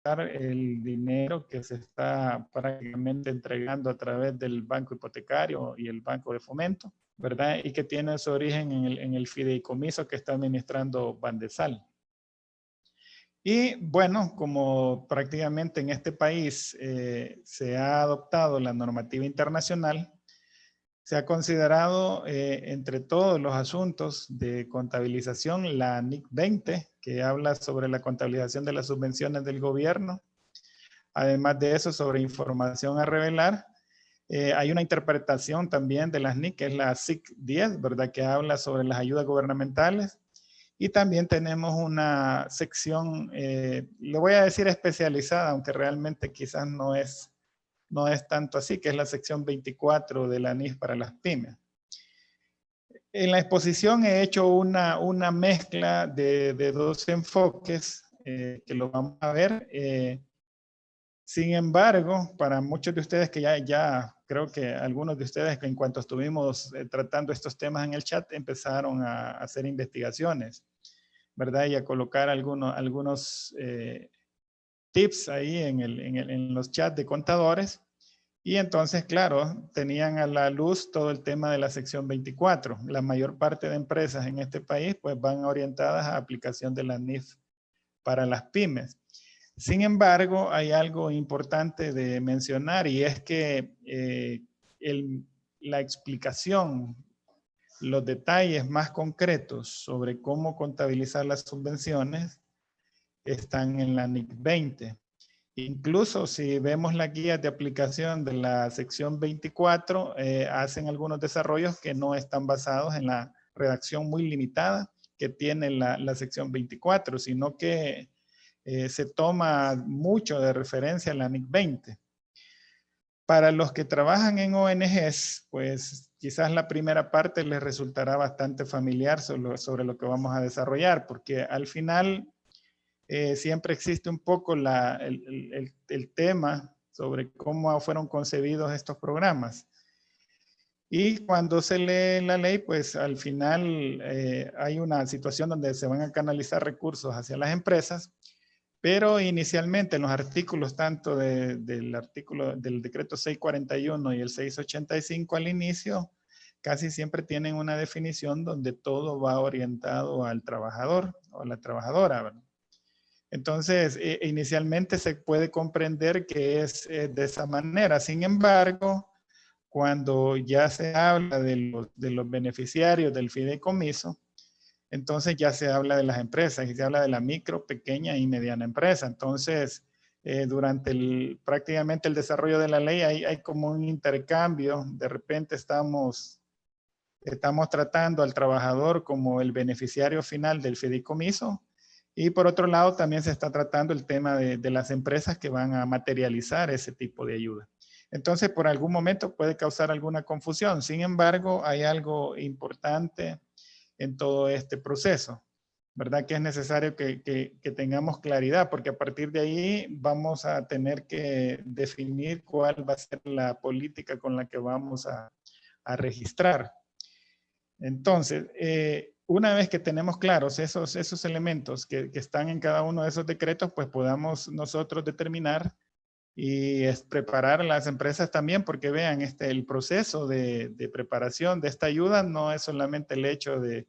el dinero que se está prácticamente entregando a través del Banco Hipotecario y el Banco de Fomento, ¿verdad? Y que tiene su origen en el fideicomiso que está administrando Bandesal. Y bueno, como prácticamente en este país se ha adoptado la normativa internacional, se ha considerado entre todos los asuntos de contabilización la NIC 20, que habla sobre la contabilización de las subvenciones del gobierno. Además de eso, sobre información a revelar, hay una interpretación también de las NIC, que es la SIC 10, ¿verdad? Que habla sobre las ayudas gubernamentales. Y también tenemos una sección, le voy a decir especializada, aunque realmente quizás no es tanto así, que es la sección 24 de la NIF para las pymes. En la exposición he hecho una mezcla de dos enfoques que lo vamos a ver. Sin embargo, para muchos de ustedes que ya creo que algunos de ustedes que en cuanto estuvimos tratando estos temas en el chat empezaron a hacer investigaciones, ¿verdad? Y a colocar algunos tips ahí en los chats de contadores. Y entonces, claro, tenían a la luz todo el tema de la sección 24. La mayor parte de empresas en este país pues van orientadas a aplicación de la NIF para las pymes. Sin embargo, hay algo importante de mencionar y es que la explicación, los detalles más concretos sobre cómo contabilizar las subvenciones están en la NIC 20. Incluso si vemos la guía de aplicación de la sección 24, hacen algunos desarrollos que no están basados en la redacción muy limitada que tiene la sección 24, sino que se toma mucho de referencia a la NIC 20. Para los que trabajan en ONGs, pues quizás la primera parte les resultará bastante familiar sobre lo que vamos a desarrollar, porque al final siempre existe un poco el tema sobre cómo fueron concebidos estos programas. Y cuando se lee la ley, pues al final hay una situación donde se van a canalizar recursos hacia las empresas, pero inicialmente en los artículos, tanto del decreto 641 y el 685 al inicio, casi siempre tienen una definición donde todo va orientado al trabajador o a la trabajadora, ¿verdad? Entonces, inicialmente se puede comprender que es de esa manera. Sin embargo, cuando ya se habla de los beneficiarios del fideicomiso, entonces ya se habla de las empresas y se habla de la micro, pequeña y mediana empresa. Entonces, durante prácticamente el desarrollo de la ley hay como un intercambio. De repente estamos tratando al trabajador como el beneficiario final del fideicomiso. Y por otro lado, también se está tratando el tema de las empresas que van a materializar ese tipo de ayuda. Entonces, por algún momento puede causar alguna confusión. Sin embargo, hay algo importante en todo este proceso, ¿verdad? Que es necesario que tengamos claridad, porque a partir de ahí vamos a tener que definir cuál va a ser la política con la que vamos a registrar. Entonces, una vez que tenemos claros esos elementos que están en cada uno de esos decretos, pues podamos nosotros determinar y preparar a las empresas también, porque vean, el proceso de preparación de esta ayuda no es solamente el hecho de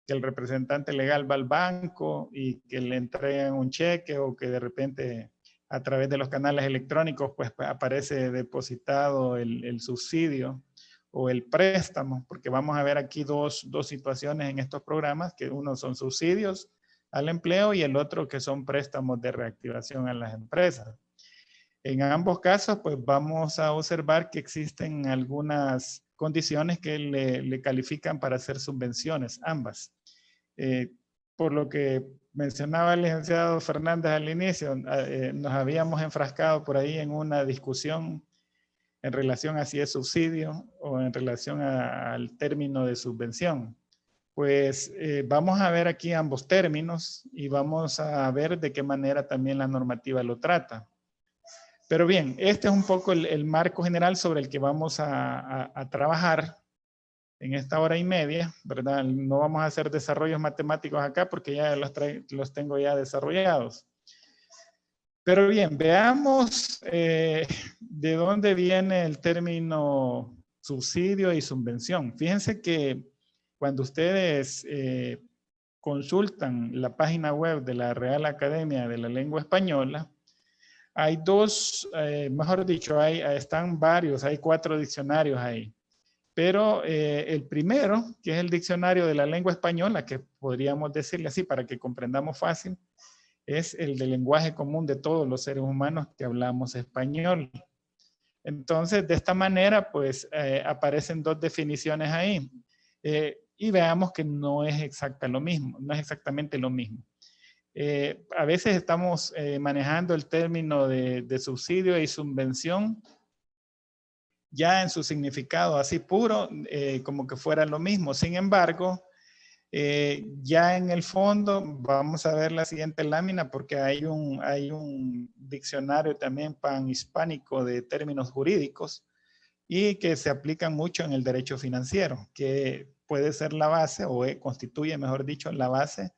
que el representante legal va al banco y que le entregan un cheque o que de repente a través de los canales electrónicos pues aparece depositado el subsidio o el préstamo, porque vamos a ver aquí dos situaciones en estos programas, que uno son subsidios al empleo y el otro que son préstamos de reactivación a las empresas. En ambos casos, pues vamos a observar que existen algunas condiciones que le califican para hacer subvenciones, ambas. Por lo que mencionaba el licenciado Fernández al inicio, nos habíamos enfrascado por ahí en una discusión en relación a si es subsidio o en relación al término de subvención. Pues vamos a ver aquí ambos términos y vamos a ver de qué manera también la normativa lo trata. Pero bien, este es un poco el marco general sobre el que vamos a trabajar en esta hora y media, ¿verdad? No vamos a hacer desarrollos matemáticos acá porque ya los tengo ya desarrollados. Pero bien, veamos de dónde viene el término subsidio y subvención. Fíjense que cuando ustedes consultan la página web de la Real Academia de la Lengua Española, hay dos, mejor dicho, están varios, hay 4 diccionarios ahí. Pero el primero, que es el diccionario de la lengua española, que podríamos decirle así para que comprendamos fácil, es el del lenguaje común de todos los seres humanos que hablamos español. Entonces, de esta manera, pues aparecen 2 definiciones ahí. Y veamos que no es no es exactamente lo mismo. A veces estamos manejando el término de subsidio y subvención ya en su significado así puro, como que fuera lo mismo. Sin embargo, ya en el fondo, vamos a ver la siguiente lámina porque hay un diccionario también panhispánico de términos jurídicos y que se aplican mucho en el derecho financiero, que puede ser la base o constituye, mejor dicho, la base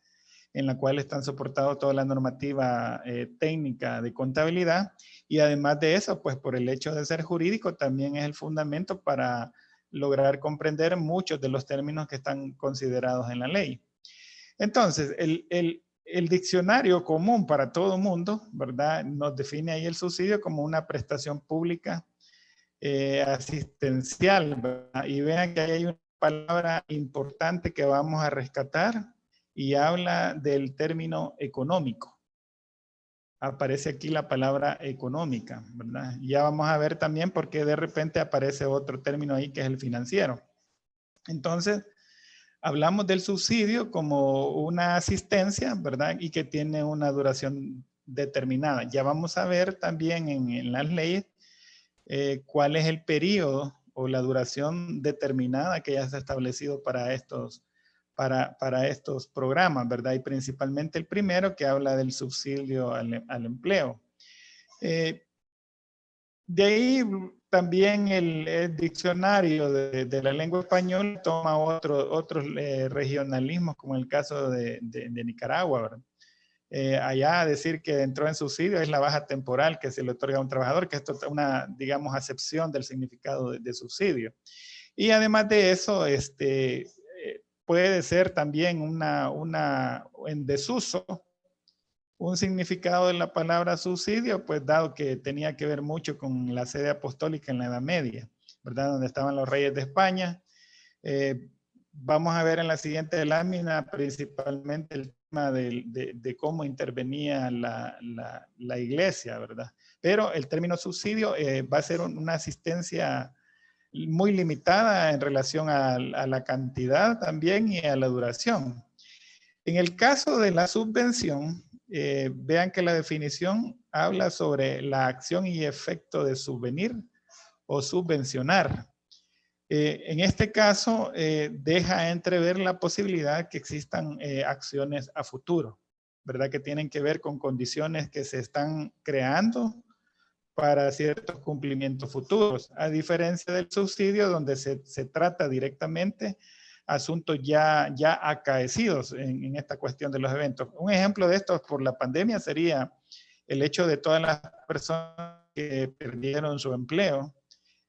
en la cual están soportados toda la normativa técnica de contabilidad y además de eso, pues por el hecho de ser jurídico también es el fundamento para lograr comprender muchos de los términos que están considerados en la ley. Entonces, el diccionario común para todo mundo, ¿verdad? Nos define ahí el subsidio como una prestación pública asistencial, ¿verdad? Y vean que ahí hay una palabra importante que vamos a rescatar y habla del término económico. Aparece aquí la palabra económica, ¿verdad? Ya vamos a ver también por qué de repente aparece otro término ahí que es el financiero. Entonces, hablamos del subsidio como una asistencia, ¿verdad? Y que tiene una duración determinada. Ya vamos a ver también en las leyes cuál es el periodo o la duración determinada que ya se ha establecido para estos programas, ¿verdad? Y principalmente el primero que habla del subsidio al empleo. De ahí también el diccionario de la lengua española toma otros regionalismos, como el caso de Nicaragua, ¿verdad? Allá decir que entró en subsidio es la baja temporal que se le otorga a un trabajador, que esto es una, digamos, acepción del significado de subsidio. Y además de eso, puede ser también en desuso, un significado de la palabra subsidio, pues dado que tenía que ver mucho con la sede apostólica en la Edad Media, ¿verdad? Donde estaban los reyes de España. Vamos a ver en la siguiente lámina principalmente el tema de cómo intervenía la iglesia, ¿verdad? Pero el término subsidio va a ser una asistencia muy limitada en relación a la cantidad también y a la duración. En el caso de la subvención, vean que la definición habla sobre la acción y efecto de subvenir o subvencionar. En este caso, deja entrever la posibilidad que existan acciones a futuro, ¿verdad? Que tienen que ver con condiciones que se están creando para ciertos cumplimientos futuros, a diferencia del subsidio donde se trata directamente asuntos ya acaecidos en esta cuestión de los eventos. Un ejemplo de esto por la pandemia sería el hecho de todas las personas que perdieron su empleo,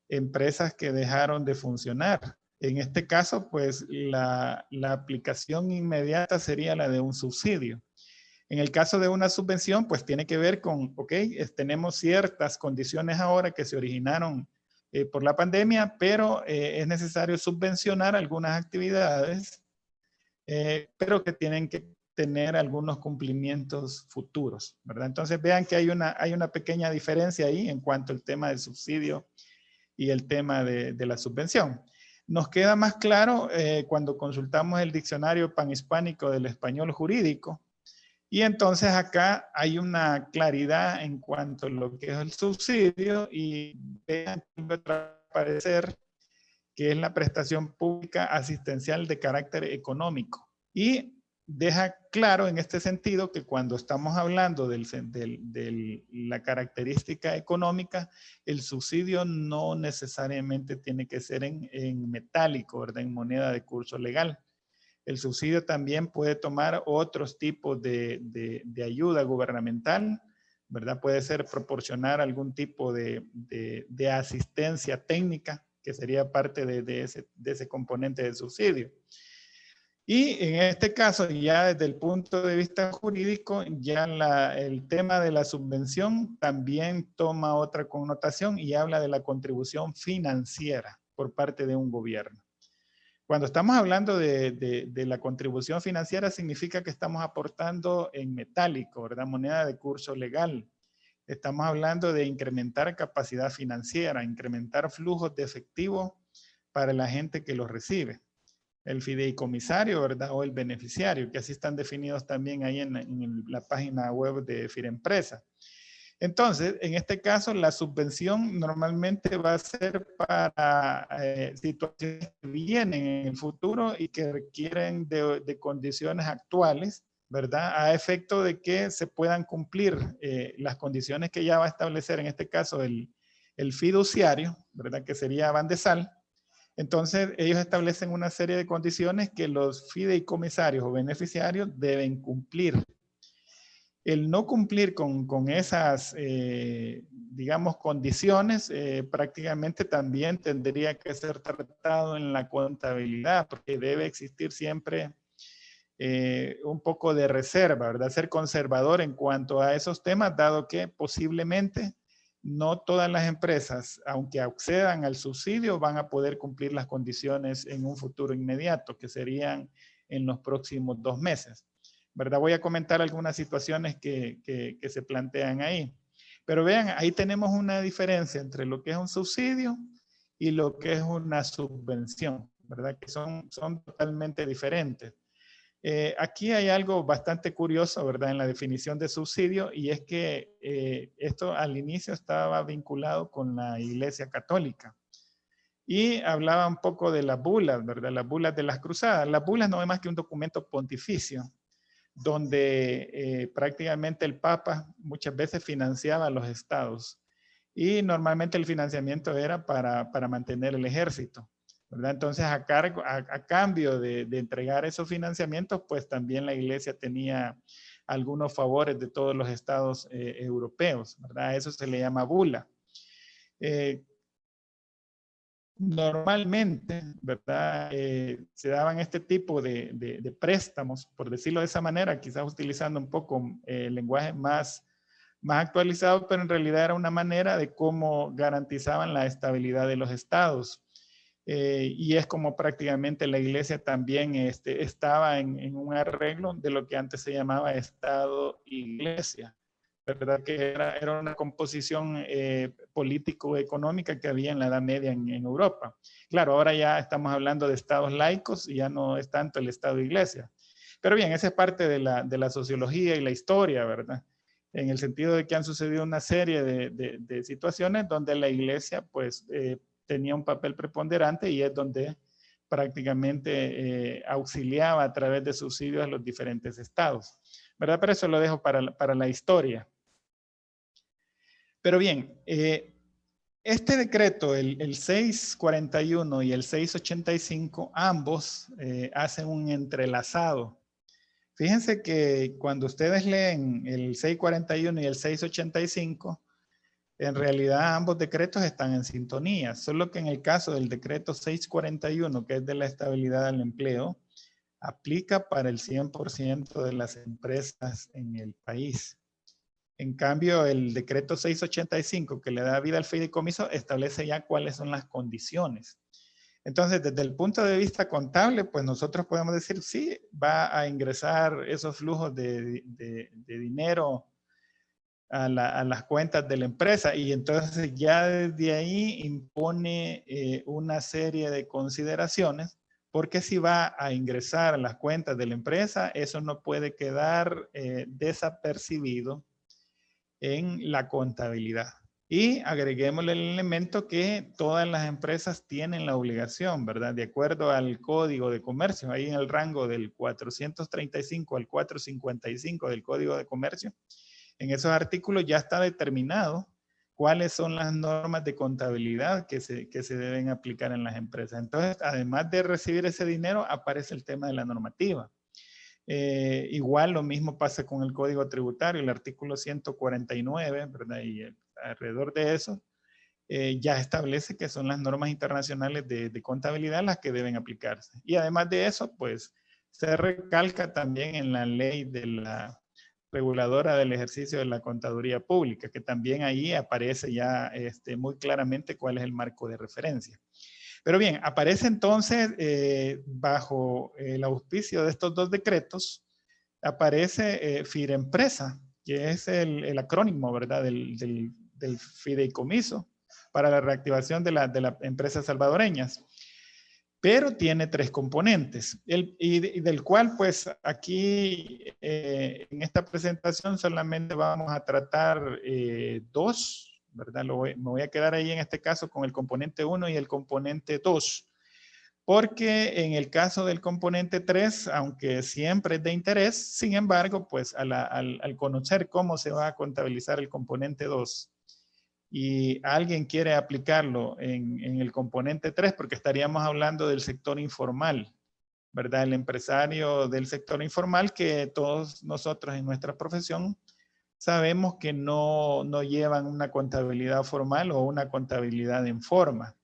empresas que dejaron de funcionar. En este caso, pues la aplicación inmediata sería la de un subsidio. En el caso de una subvención, pues tiene que ver con, ok, tenemos ciertas condiciones ahora que se originaron por la pandemia, pero es necesario subvencionar algunas actividades, pero que tienen que tener algunos cumplimientos futuros, ¿verdad? Entonces vean que hay una pequeña diferencia ahí en cuanto al tema del subsidio y el tema de la subvención. Nos queda más claro cuando consultamos el diccionario panhispánico del español jurídico, y entonces acá hay una claridad en cuanto a lo que es el subsidio y vean que va a aparecer que es la prestación pública asistencial de carácter económico. Y deja claro en este sentido que cuando estamos hablando de la característica económica, el subsidio no necesariamente tiene que ser en metálico, ¿verdad? En moneda de curso legal. El subsidio también puede tomar otros tipos de ayuda gubernamental, ¿verdad? Puede ser proporcionar algún tipo de asistencia técnica, que sería parte de ese componente del subsidio. Y en este caso, ya desde el punto de vista jurídico, ya el tema de la subvención también toma otra connotación y habla de la contribución financiera por parte de un gobierno. Cuando estamos hablando de la contribución financiera, significa que estamos aportando en metálico, ¿verdad? Moneda de curso legal. Estamos hablando de incrementar capacidad financiera, incrementar flujos de efectivo para la gente que los recibe. El fideicomisario, ¿verdad? O el beneficiario, que así están definidos también ahí en la página web de FIREmpresa. Entonces, en este caso, la subvención normalmente va a ser para situaciones que vienen en el futuro y que requieren de condiciones actuales, ¿verdad? A efecto de que se puedan cumplir las condiciones que ya va a establecer, en este caso, el fiduciario, ¿verdad? Que sería Bandesal. Entonces, ellos establecen una serie de condiciones que los fideicomisarios o beneficiarios deben cumplir. El no cumplir con esas, digamos, condiciones, prácticamente también tendría que ser tratado en la contabilidad, porque debe existir siempre un poco de reserva, ¿verdad? Ser conservador en cuanto a esos temas, dado que posiblemente no todas las empresas, aunque accedan al subsidio, van a poder cumplir las condiciones en un futuro inmediato, que serían en los próximos 2 meses. ¿Verdad? Voy a comentar algunas situaciones que se plantean ahí. Pero vean, ahí tenemos una diferencia entre lo que es un subsidio y lo que es una subvención, ¿verdad? Que son totalmente diferentes. Aquí hay algo bastante curioso, ¿verdad? En la definición de subsidio, y es que esto al inicio estaba vinculado con la Iglesia Católica. Y hablaba un poco de las bulas, ¿verdad? Las bulas de las cruzadas. Las bulas no es más que un documento pontificio, donde prácticamente el Papa muchas veces financiaba a los estados y normalmente el financiamiento era para mantener el ejército, ¿verdad? Entonces a cambio de entregar esos financiamientos, pues también la iglesia tenía algunos favores de todos los estados europeos, ¿verdad? A eso se le llama bula. Normalmente, ¿verdad? Se daban este tipo de préstamos, por decirlo de esa manera, quizás utilizando un poco el lenguaje más actualizado, pero en realidad era una manera de cómo garantizaban la estabilidad de los estados. Y es como prácticamente la iglesia también estaba en un arreglo de lo que antes se llamaba Estado-Iglesia. ¿Verdad? Que era una composición político-económica que había en la Edad Media en Europa. Claro, ahora ya estamos hablando de estados laicos y ya no es tanto el Estado-Iglesia. Pero bien, esa es parte de la sociología y la historia, ¿verdad? En el sentido de que han sucedido una serie de situaciones donde la Iglesia, pues, tenía un papel preponderante y es donde prácticamente auxiliaba a través de subsidios a los diferentes estados. ¿Verdad? Pero eso lo dejo para la historia. Pero bien, este decreto, el 641 y el 685, ambos hacen un entrelazado. Fíjense que cuando ustedes leen el 641 y el 685, en realidad ambos decretos están en sintonía, solo que en el caso del decreto 641, que es de la estabilidad del empleo, aplica para el 100% de las empresas en el país. En cambio, el decreto 685, que le da vida al fideicomiso, establece ya cuáles son las condiciones. Entonces, desde el punto de vista contable, pues nosotros podemos decir, sí, va a ingresar esos flujos de dinero a las cuentas de la empresa, y entonces ya desde ahí impone una serie de consideraciones, porque si va a ingresar a las cuentas de la empresa, eso no puede quedar desapercibido en la contabilidad. Y agreguémosle el elemento que todas las empresas tienen la obligación, ¿verdad? De acuerdo al Código de Comercio, ahí en el rango del 435 al 455 del Código de Comercio, en esos artículos ya está determinado cuáles son las normas de contabilidad que se deben aplicar en las empresas. Entonces, además de recibir ese dinero, aparece el tema de la normativa. Igual lo mismo pasa con el Código Tributario, el artículo 149, ¿verdad? Y alrededor de eso ya establece que son las normas internacionales de contabilidad las que deben aplicarse. Y además de eso, pues se recalca también en la ley de la reguladora del ejercicio de la contaduría pública, que también ahí aparece ya muy claramente cuál es el marco de referencia. Pero bien, aparece entonces bajo el auspicio de estos dos decretos, aparece FIREMPRESA, que es el acrónimo, ¿verdad?, del fideicomiso para la reactivación de las empresas salvadoreñas. Pero tiene tres componentes, y del cual pues aquí en esta presentación solamente vamos a tratar dos, ¿verdad? Me voy a quedar ahí en este caso con el componente 1 y el componente 2, porque en el caso del componente 3, aunque siempre es de interés, sin embargo, pues al conocer cómo se va a contabilizar el componente 2 y alguien quiere aplicarlo en el componente 3, porque estaríamos hablando del sector informal, ¿verdad? El empresario del sector informal que todos nosotros en nuestra profesión sabemos que no llevan una contabilidad formal o una contabilidad en forma.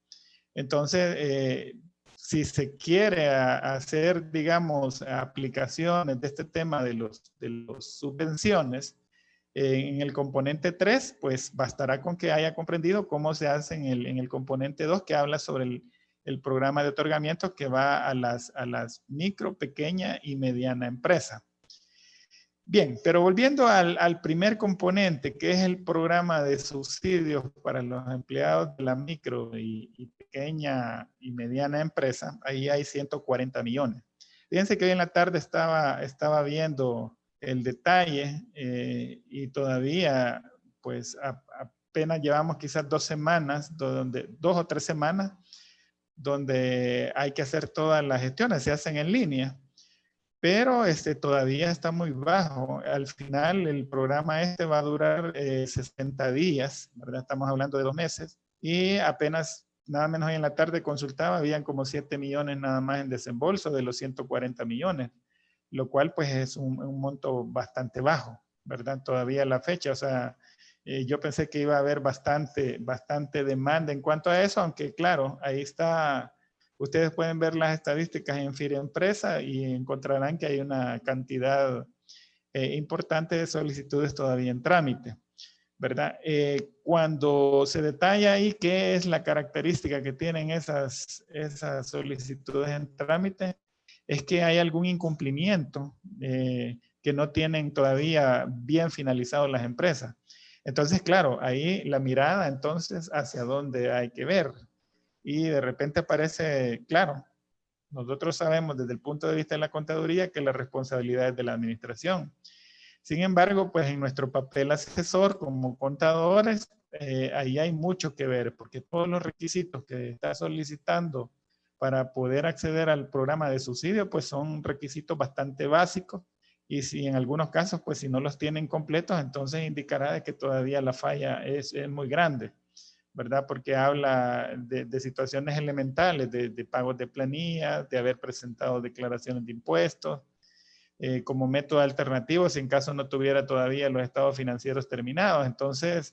Entonces, si se quiere hacer, digamos, aplicaciones de este tema de los subvenciones, en el componente 3, pues bastará con que haya comprendido cómo se hace en el componente 2, que habla sobre el programa de otorgamiento que va a las micro, pequeña y mediana empresa. Bien, pero volviendo al primer componente, que es el programa de subsidios para los empleados de la micro y pequeña y mediana empresa, ahí hay 140 millones. Fíjense que hoy en la tarde estaba viendo el detalle y todavía pues apenas llevamos quizás 2 semanas, 2 o 3 semanas, donde hay que hacer todas las gestiones, se hacen en línea, pero todavía está muy bajo. Al final el programa va a durar 60 días, ¿verdad? Estamos hablando de 2 meses, y apenas nada menos hoy en la tarde consultaba, habían como 7 millones nada más en desembolso de los 140 millones, lo cual pues es un monto bastante bajo, ¿verdad? Todavía a la fecha, o sea, yo pensé que iba a haber bastante demanda en cuanto a eso, aunque claro, ahí está, ustedes pueden ver las estadísticas en FIREMPRESA y encontrarán que hay una cantidad importante de solicitudes todavía en trámite, ¿verdad? Cuando se detalla ahí qué es la característica que tienen esas solicitudes en trámite, es que hay algún incumplimiento que no tienen todavía bien finalizado las empresas. Entonces, claro, ahí la mirada entonces hacia dónde hay que ver. Y de repente aparece, claro, nosotros sabemos desde el punto de vista de la contaduría que la responsabilidad es de la administración. Sin embargo, pues en nuestro papel asesor como contadores, ahí hay mucho que ver, porque todos los requisitos que está solicitando para poder acceder al programa de subsidio, pues son requisitos bastante básicos, y si en algunos casos, pues si no los tienen completos, entonces indicará de que todavía la falla es muy grande, ¿verdad? Porque habla de situaciones elementales, de pagos de planillas, de haber presentado declaraciones de impuestos, como método alternativo si en caso no tuviera todavía los estados financieros terminados. Entonces,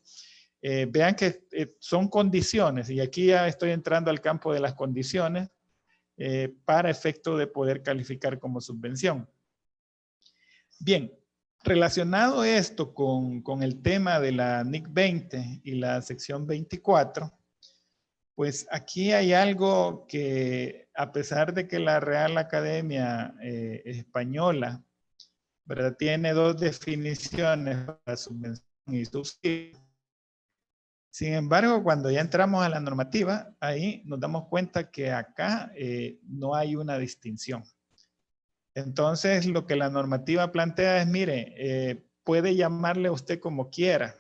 vean que son condiciones, y aquí ya estoy entrando al campo de las condiciones para efecto de poder calificar como subvención. Bien, relacionado esto con el tema de la NIC 20 y la sección 24, pues aquí hay algo que, a pesar de que la Real Academia Española, ¿verdad?, tiene dos definiciones para subvención y subsidio. Sin embargo, cuando ya entramos a la normativa, ahí nos damos cuenta que acá no hay una distinción. Entonces, lo que la normativa plantea es, mire, puede llamarle usted como quiera.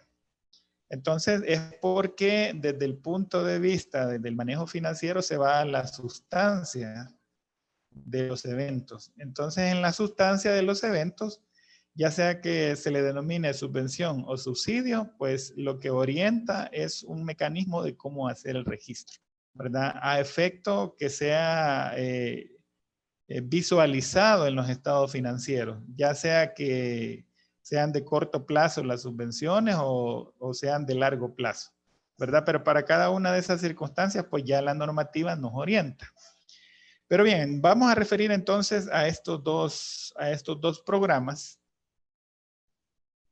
Entonces, es porque desde el punto de vista del manejo financiero se va a la sustancia de los eventos. Entonces, en la sustancia de los eventos, ya sea que se le denomine subvención o subsidio, pues lo que orienta es un mecanismo de cómo hacer el registro, ¿verdad? A efecto que sea visualizado en los estados financieros, ya sea que sean de corto plazo las subvenciones o sean de largo plazo, ¿verdad? Pero para cada una de esas circunstancias, pues ya la normativa nos orienta. Pero bien, vamos a referir entonces a estos dos programas.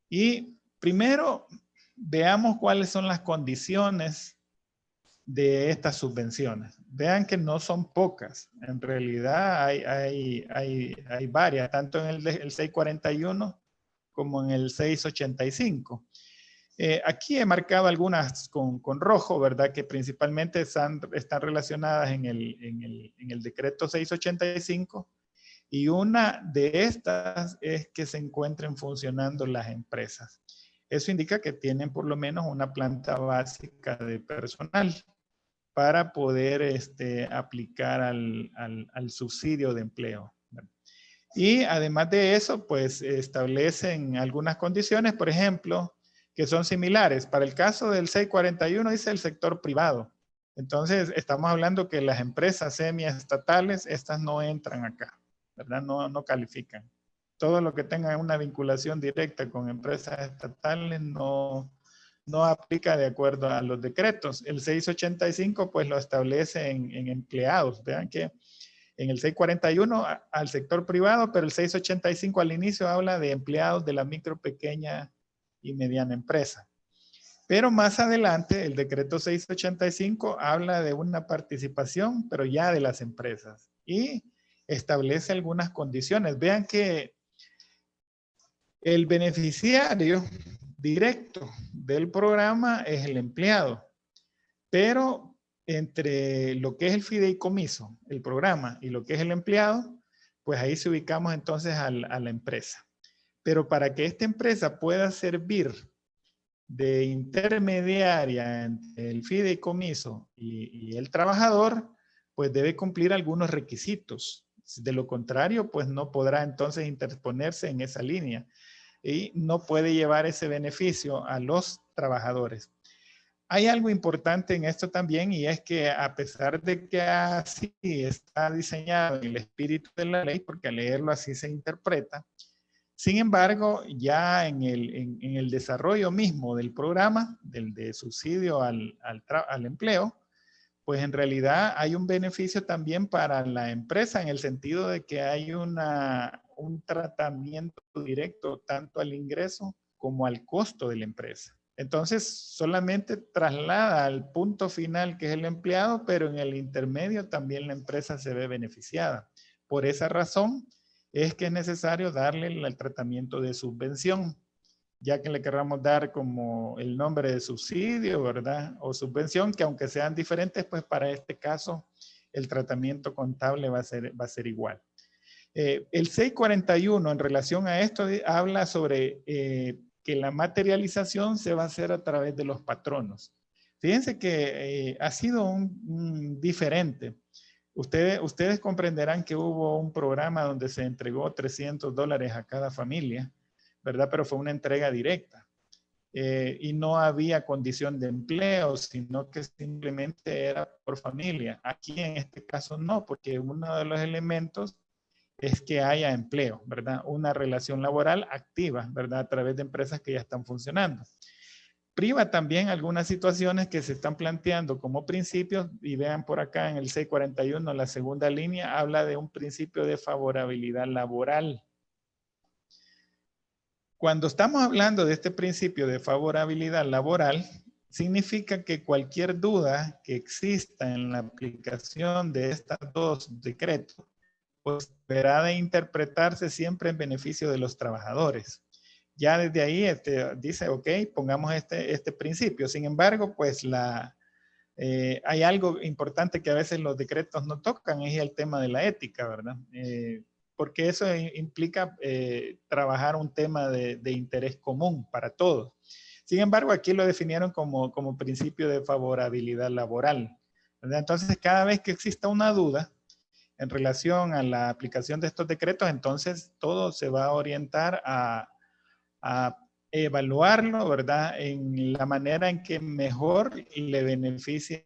Y primero, veamos cuáles son las condiciones de estas subvenciones. Vean que no son pocas. En realidad hay varias, tanto en el 641 como en el 685. Aquí he marcado algunas con rojo, ¿verdad? Que principalmente están relacionadas en el decreto 685. Y una de estas es que se encuentren funcionando las empresas. Eso indica que tienen por lo menos una planta básica de personal para poder aplicar al subsidio de empleo. Y además de eso, pues establecen algunas condiciones, por ejemplo, que son similares. Para el caso del 641 dice el sector privado. Entonces, estamos hablando que las empresas semiestatales, estas no entran acá, ¿verdad? No califican. Todo lo que tenga una vinculación directa con empresas estatales no aplica de acuerdo a los decretos. El 685 pues lo establece en empleados. Vean que en el 641 al sector privado, pero el 685 al inicio habla de empleados de la micro, pequeña y mediana empresa. Pero más adelante el decreto 685 habla de una participación, pero ya de las empresas. Y establece algunas condiciones. Vean que el beneficiario directo del programa es el empleado, pero entre lo que es el fideicomiso, el programa, y lo que es el empleado, pues ahí se ubicamos entonces a la empresa. Pero para que esta empresa pueda servir de intermediaria entre el fideicomiso y el trabajador, pues debe cumplir algunos requisitos. De lo contrario, pues no podrá entonces interponerse en esa línea y no puede llevar ese beneficio a los trabajadores. Hay algo importante en esto también, y es que a pesar de que así está diseñado el espíritu de la ley, porque al leerlo así se interpreta, sin embargo, ya en el desarrollo mismo del programa, de subsidio al empleo, pues en realidad hay un beneficio también para la empresa en el sentido de que hay un tratamiento directo tanto al ingreso como al costo de la empresa. Entonces, solamente traslada al punto final que es el empleado, pero en el intermedio también la empresa se ve beneficiada. Por esa razón es que es necesario darle el tratamiento de subvención, ya que le querramos dar como el nombre de subsidio, ¿verdad? O subvención, que aunque sean diferentes, pues para este caso el tratamiento contable va a ser igual. El 641 en relación a esto habla sobre que la materialización se va a hacer a través de los patronos. Fíjense que ha sido un diferente. Ustedes comprenderán que hubo un programa donde se entregó $300 a cada familia, ¿verdad? Pero fue una entrega directa. Y no había condición de empleo, sino que simplemente era por familia. Aquí en este caso no, porque uno de los elementos es que haya empleo, ¿verdad? Una relación laboral activa, ¿verdad? A través de empresas que ya están funcionando. Priva también algunas situaciones que se están planteando como principios, y vean por acá en el 641, la segunda línea, habla de un principio de favorabilidad laboral. Cuando estamos hablando de este principio de favorabilidad laboral, significa que cualquier duda que exista en la aplicación de estos dos decretos, pues deberá de interpretarse siempre en beneficio de los trabajadores. Ya desde ahí dice, ok, pongamos este principio. Sin embargo, pues hay algo importante que a veces los decretos no tocan, es el tema de la ética, ¿verdad? Porque eso implica trabajar un tema de interés común para todos. Sin embargo, aquí lo definieron como principio de favorabilidad laboral, ¿verdad? Entonces, cada vez que exista una duda en relación a la aplicación de estos decretos, entonces todo se va a orientar a evaluarlo, ¿verdad? En la manera en que mejor le beneficie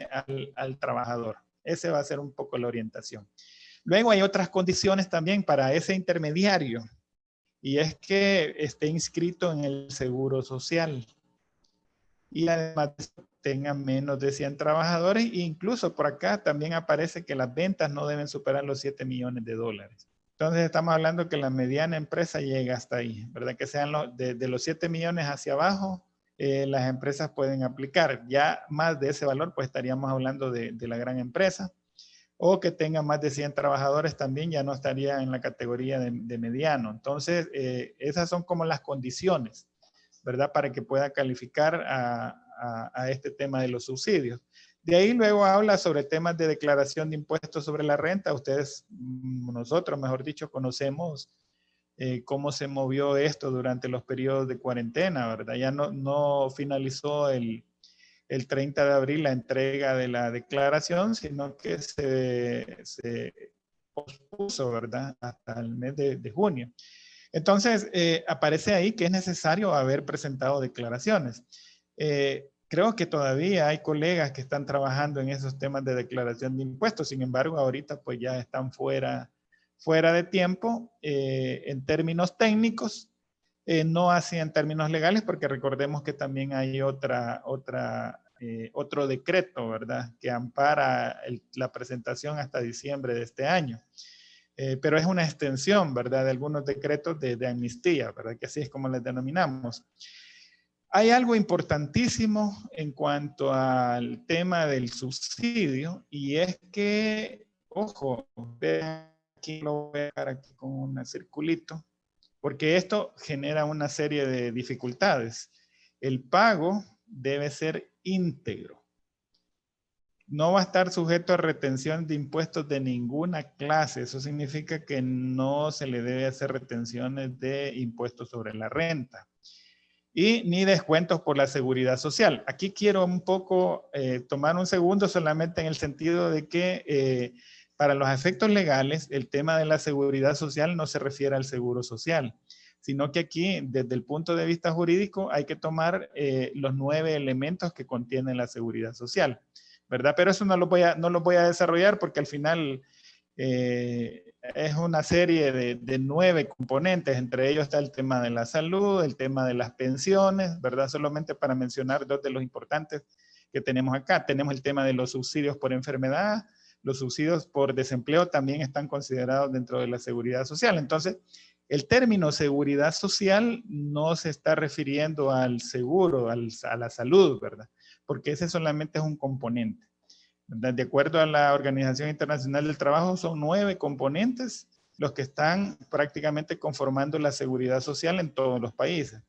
al trabajador. Ese va a ser un poco la orientación. Luego hay otras condiciones también para ese intermediario, y es que esté inscrito en el Seguro Social. Y además tenga menos de 100 trabajadores, e incluso por acá también aparece que las ventas no deben superar los 7 millones de dólares. Entonces estamos hablando que la mediana empresa llega hasta ahí, ¿verdad? Que sean de los 7 millones hacia abajo, las empresas pueden aplicar. Ya más de ese valor, pues estaríamos hablando de la gran empresa. O que tenga más de 100 trabajadores también ya no estaría en la categoría de mediano. Entonces, esas son como las condiciones, ¿verdad? Para que pueda calificar a este tema de los subsidios. De ahí luego habla sobre temas de declaración de impuestos sobre la renta. Ustedes, nosotros, mejor dicho, conocemos cómo se movió esto durante los periodos de cuarentena, ¿verdad? Ya no finalizó el 30 de abril la entrega de la declaración, sino que se pospuso, ¿verdad? Hasta el mes de junio. Entonces, aparece ahí que es necesario haber presentado declaraciones. Creo que todavía hay colegas que están trabajando en esos temas de declaración de impuestos. Sin embargo, ahorita pues ya están fuera de tiempo en términos técnicos, no así en términos legales, porque recordemos que también hay otro decreto, ¿verdad? Que ampara la presentación hasta diciembre de este año. Pero es una extensión, ¿verdad? De algunos decretos de amnistía, ¿verdad? Que así es como les denominamos. Hay algo importantísimo en cuanto al tema del subsidio, y es que, ojo, vean, aquí lo voy a dejar aquí con un circulito, porque esto genera una serie de dificultades. El pago debe ser íntegro. No va a estar sujeto a retención de impuestos de ninguna clase. Eso significa que no se le debe hacer retenciones de impuestos sobre la renta y ni descuentos por la seguridad social. Aquí quiero un poco tomar un segundo solamente en el sentido de que para los efectos legales el tema de la seguridad social no se refiere al seguro social, sino que aquí desde el punto de vista jurídico hay que tomar los 9 elementos que contiene la seguridad social, ¿verdad? Pero eso no lo voy a desarrollar porque al final es una serie de 9 componentes. Entre ellos está el tema de la salud, el tema de las pensiones, ¿verdad? Solamente para mencionar 2 de los importantes que tenemos acá. Tenemos el tema de los subsidios por enfermedad, los subsidios por desempleo también están considerados dentro de la seguridad social. Entonces, el término seguridad social no se está refiriendo al seguro, a la salud, ¿verdad? Porque ese solamente es un componente. De acuerdo a la Organización Internacional del Trabajo, son 9 componentes los que están prácticamente conformando la seguridad social en todos los países.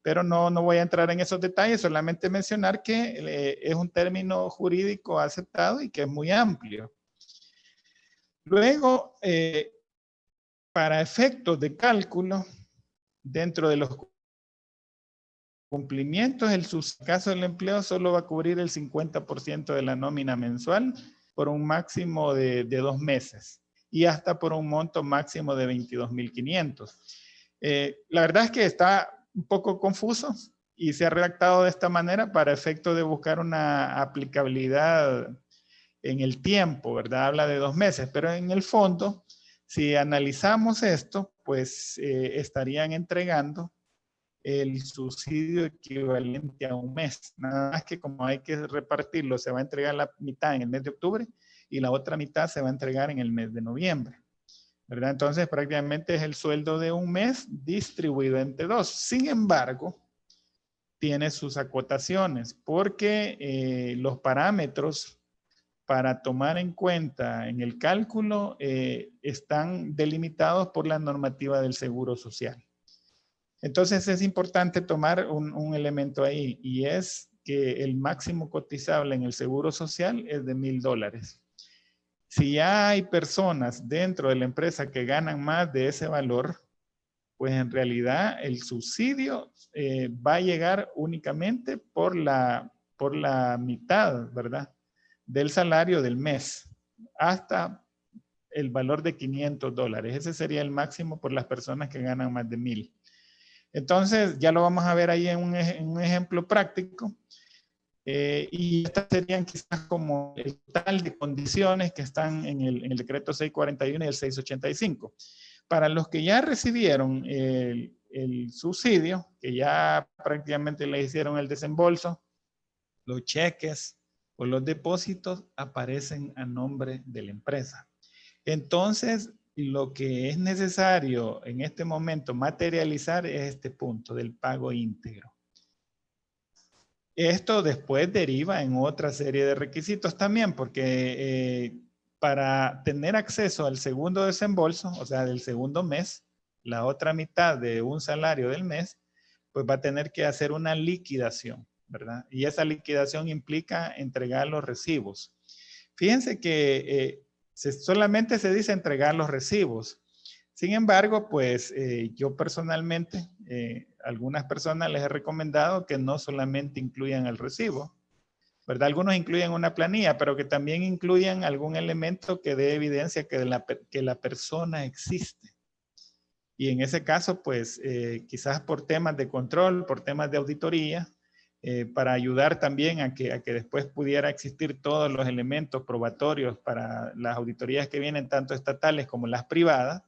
Pero no voy a entrar en esos detalles, solamente mencionar que es un término jurídico aceptado y que es muy amplio. Luego, para efectos de cálculo, dentro de los cumplimientos, el caso del empleo solo va a cubrir el 50% de la nómina mensual por un máximo de 2 meses y hasta por un monto máximo de 22.500. La verdad es que está un poco confuso y se ha redactado de esta manera para efecto de buscar una aplicabilidad en el tiempo, ¿verdad? Habla de 2 meses, pero en el fondo, si analizamos esto, pues estarían entregando el subsidio equivalente a un mes. Nada más que como hay que repartirlo, se va a entregar la mitad en el mes de octubre y la otra mitad se va a entregar en el mes de noviembre, ¿verdad? Entonces prácticamente es el sueldo de un mes distribuido entre 2. Sin embargo, tiene sus acotaciones porque los parámetros para tomar en cuenta en el cálculo están delimitados por la normativa del Seguro Social. Entonces es importante tomar un elemento ahí, y es que el máximo cotizable en el Seguro Social es de $1,000. Si ya hay personas dentro de la empresa que ganan más de ese valor, pues en realidad el subsidio va a llegar únicamente por la mitad, ¿verdad? Del salario del mes, hasta el valor de $500. Ese sería el máximo por las personas que ganan más de 1,000. Entonces, ya lo vamos a ver ahí en un ejemplo práctico. Y estas serían quizás como el total de condiciones que están en el decreto 641 y el 685. Para los que ya recibieron el subsidio, que ya prácticamente le hicieron el desembolso, los cheques o los depósitos aparecen a nombre de la empresa. Entonces, lo que es necesario en este momento materializar es este punto del pago íntegro. Esto después deriva en otra serie de requisitos también, porque para tener acceso al segundo desembolso, o sea, del segundo mes, la otra mitad de un salario del mes, pues va a tener que hacer una liquidación, ¿verdad? Y esa liquidación implica entregar los recibos. Fíjense que solamente se dice entregar los recibos. Sin embargo, pues yo personalmente, algunas personas les he recomendado que no solamente incluyan el recibo, ¿verdad? Algunos incluyen una planilla, pero que también incluyan algún elemento que dé evidencia que la persona existe. Y en ese caso, pues quizás por temas de control, por temas de auditoría, para ayudar también a que después pudiera existir todos los elementos probatorios para las auditorías que vienen, tanto estatales como las privadas,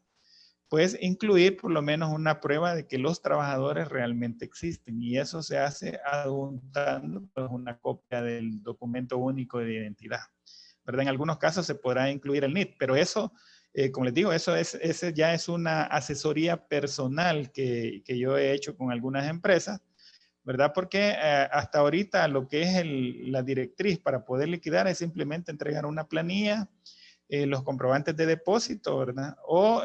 pues incluir por lo menos una prueba de que los trabajadores realmente existen. Y eso se hace adjuntando pues, una copia del documento único de identidad, ¿verdad? En algunos casos se podrá incluir el NIT, pero eso, como les digo, ese ya es una asesoría personal que yo he hecho con algunas empresas, ¿verdad? Porque hasta ahorita lo que es la directriz para poder liquidar es simplemente entregar una planilla, los comprobantes de depósito, ¿verdad? O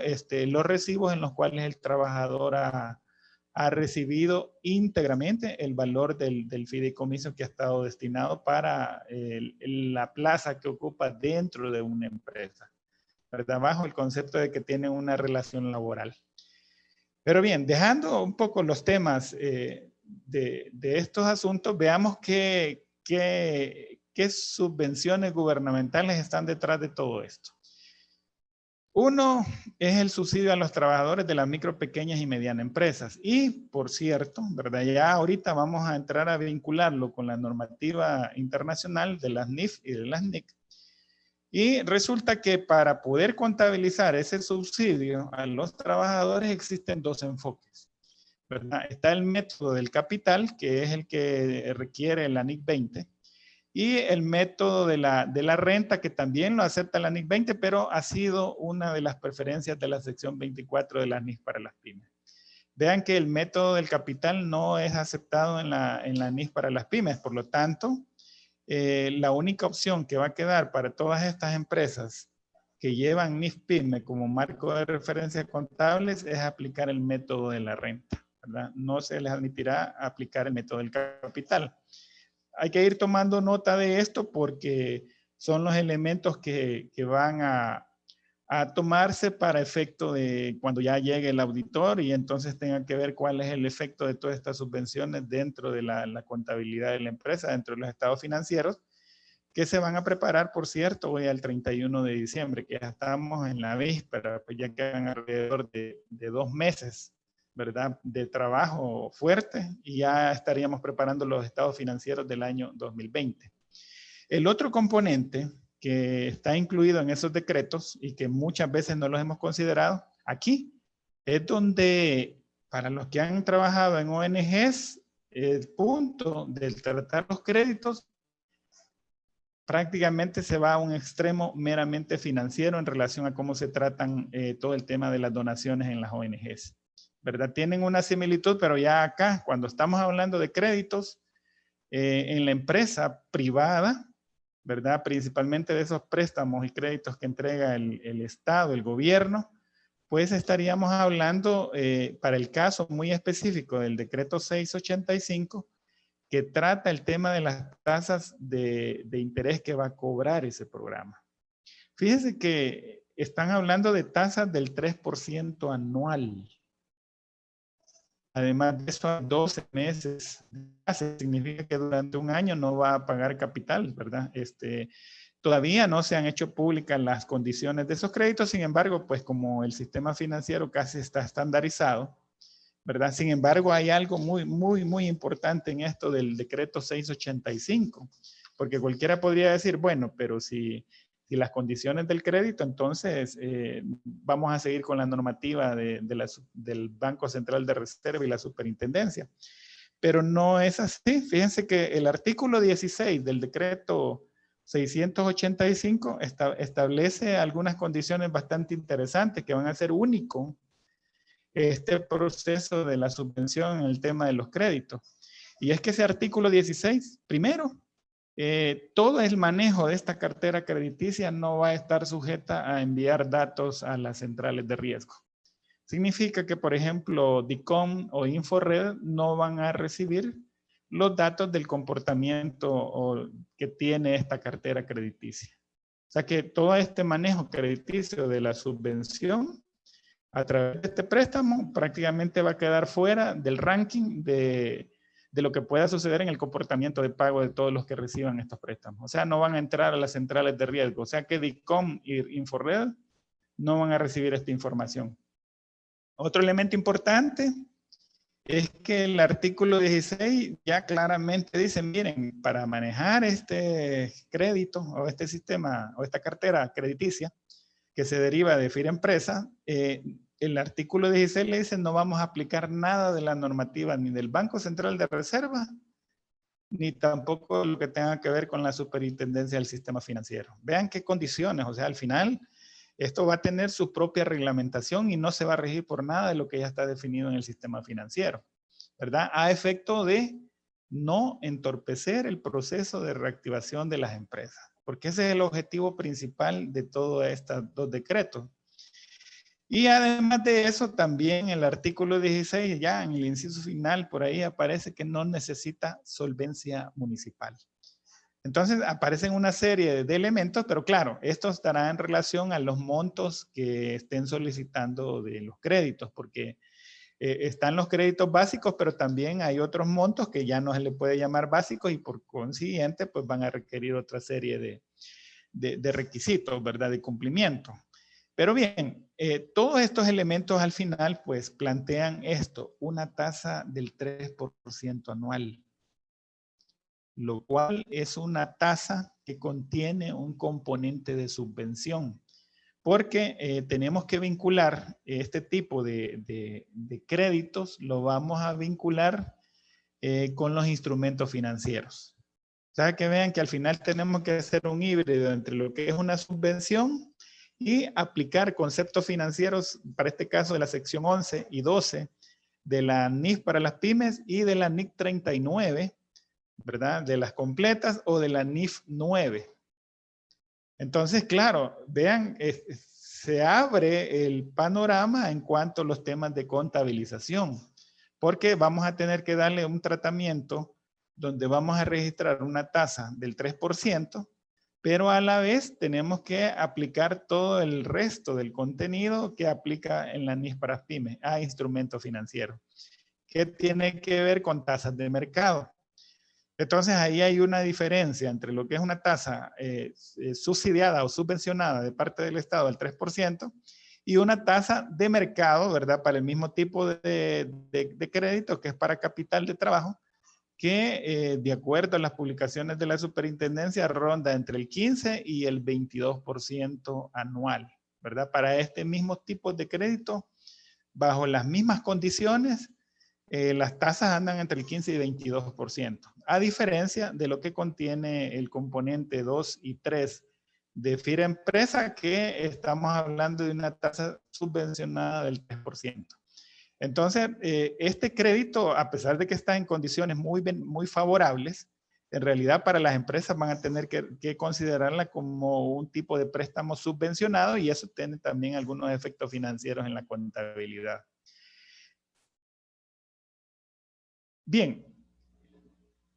los recibos en los cuales el trabajador ha recibido íntegramente el valor del fideicomiso que ha estado destinado para la plaza que ocupa dentro de una empresa, ¿verdad? Bajo el concepto de que tiene una relación laboral. Pero bien, dejando un poco los temas de estos asuntos, veamos qué subvenciones gubernamentales están detrás de todo esto. Uno es el subsidio a los trabajadores de las micro, pequeñas y medianas empresas. Y, por cierto, ¿verdad? Ya ahorita vamos a entrar a vincularlo con la normativa internacional de las NIF y de las NIC. Y resulta que para poder contabilizar ese subsidio a los trabajadores existen dos enfoques, ¿verdad? Está el método del capital, que es el que requiere la NIC 20, y el método de la renta, que también lo acepta la NIC 20, pero ha sido una de las preferencias de la sección 24 de la NIC para las pymes. Vean que el método del capital no es aceptado en la NIC para las pymes, por lo tanto, la única opción que va a quedar para todas estas empresas que llevan NIF PYME como marco de referencia contables es aplicar el método de la renta, ¿verdad? No se les admitirá aplicar el método del capital. Hay que ir tomando nota de esto porque son los elementos que van a tomarse para efecto de cuando ya llegue el auditor y entonces tenga que ver cuál es el efecto de todas estas subvenciones dentro de la contabilidad de la empresa, dentro de los estados financieros, que se van a preparar, por cierto, hoy al 31 de diciembre, que ya estamos en la víspera, pues ya quedan alrededor de 2 meses, ¿verdad? De trabajo fuerte y ya estaríamos preparando los estados financieros del año 2020. El otro componente que está incluido en esos decretos y que muchas veces no los hemos considerado, aquí es donde para los que han trabajado en ONGs, el punto del tratar los créditos prácticamente se va a un extremo meramente financiero en relación a cómo se tratan todo el tema de las donaciones en las ONGs, ¿verdad? Tienen una similitud, pero ya acá, cuando estamos hablando de créditos, en la empresa privada, ¿verdad? Principalmente de esos préstamos y créditos que entrega el Estado, el gobierno, pues estaríamos hablando para el caso muy específico del decreto 685, que trata el tema de las tasas de interés que va a cobrar ese programa. Fíjense que están hablando de tasas del 3% anual. Además de eso, a 12 meses, significa que durante un año no va a pagar capital, ¿verdad? Todavía no se han hecho públicas las condiciones de esos créditos, sin embargo, pues como el sistema financiero casi está estandarizado, ¿verdad? Sin embargo, hay algo muy importante en esto del decreto 685, porque cualquiera podría decir, bueno, pero si las condiciones del crédito, entonces vamos a seguir con la normativa del Banco Central de Reserva y la Superintendencia. Pero no es así. Fíjense que el artículo 16 del decreto 685 establece algunas condiciones bastante interesantes que van a ser único este proceso de la subvención en el tema de los créditos. Y es que ese artículo 16, primero, todo el manejo de esta cartera crediticia no va a estar sujeta a enviar datos a las centrales de riesgo. Significa que, por ejemplo, DICOM o Inforred no van a recibir los datos del comportamiento que tiene esta cartera crediticia. O sea que todo este manejo crediticio de la subvención a través de este préstamo prácticamente va a quedar fuera del ranking de lo que pueda suceder en el comportamiento de pago de todos los que reciban estos préstamos. O sea, no van a entrar a las centrales de riesgo. O sea que DICOM y Inforred no van a recibir esta información. Otro elemento importante es que el artículo 16 ya claramente dice, miren, para manejar este crédito o este sistema o esta cartera crediticia que se deriva de FIRA-Empresa, el artículo 16 le dice no vamos a aplicar nada de la normativa ni del Banco Central de Reserva, ni tampoco lo que tenga que ver con la superintendencia del sistema financiero. Vean qué condiciones, o sea, al final esto va a tener su propia reglamentación y no se va a regir por nada de lo que ya está definido en el sistema financiero, ¿verdad? A efecto de no entorpecer el proceso de reactivación de las empresas, porque ese es el objetivo principal de todos estos dos decretos. Y además de eso, también el artículo 16, ya en el inciso final, por ahí aparece que no necesita solvencia municipal. Entonces aparecen una serie de elementos, pero claro, esto estará en relación a los montos que estén solicitando de los créditos, porque están los créditos básicos, pero también hay otros montos que ya no se le puede llamar básicos y por consiguiente pues van a requerir otra serie de requisitos, ¿verdad? De cumplimiento. Pero bien, todos estos elementos al final pues plantean esto, una tasa del 3% anual, lo cual es una tasa que contiene un componente de subvención, porque tenemos que vincular este tipo de créditos, lo vamos a vincular con los instrumentos financieros. O sea, que vean que al final tenemos que hacer un híbrido entre lo que es una subvención y aplicar conceptos financieros, para este caso de la sección 11 y 12 de la NIF para las pymes y de la NIC 39, ¿verdad? De las completas o de la NIF 9. Entonces, claro, vean, se abre el panorama en cuanto a los temas de contabilización, porque vamos a tener que darle un tratamiento donde vamos a registrar una tasa del 3%, pero a la vez tenemos que aplicar todo el resto del contenido que aplica en la NIF para pymes a instrumentos financieros, que tiene que ver con tasas de mercado. Entonces ahí hay una diferencia entre lo que es una tasa subsidiada o subvencionada de parte del Estado del 3% y una tasa de mercado, ¿verdad? Para el mismo tipo de crédito que es para capital de trabajo, que de acuerdo a las publicaciones de la superintendencia ronda entre el 15 y el 22% anual, ¿verdad? Para este mismo tipo de crédito, bajo las mismas condiciones, las tasas andan entre el 15 y 22%, a diferencia de lo que contiene el componente 2 y 3 de FIRA-Empresa, que estamos hablando de una tasa subvencionada del 3%. Entonces, este crédito, a pesar de que está en condiciones muy favorables, en realidad para las empresas van a tener que considerarla como un tipo de préstamo subvencionado y eso tiene también algunos efectos financieros en la contabilidad. Bien,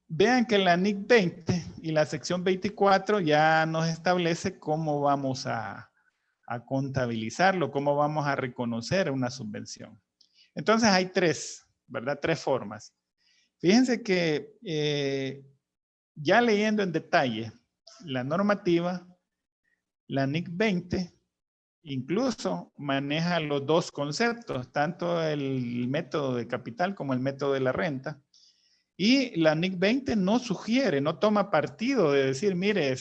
vean que la NIC 20 y la sección 24 ya nos establece cómo vamos a contabilizarlo, cómo vamos a reconocer una subvención. Entonces hay tres, ¿verdad? Tres formas. Fíjense que ya leyendo en detalle la normativa, la NIC 20 incluso maneja los dos conceptos, tanto el método de capital como el método de la renta. Y la NIC 20 no sugiere, no toma partido de decir, mire,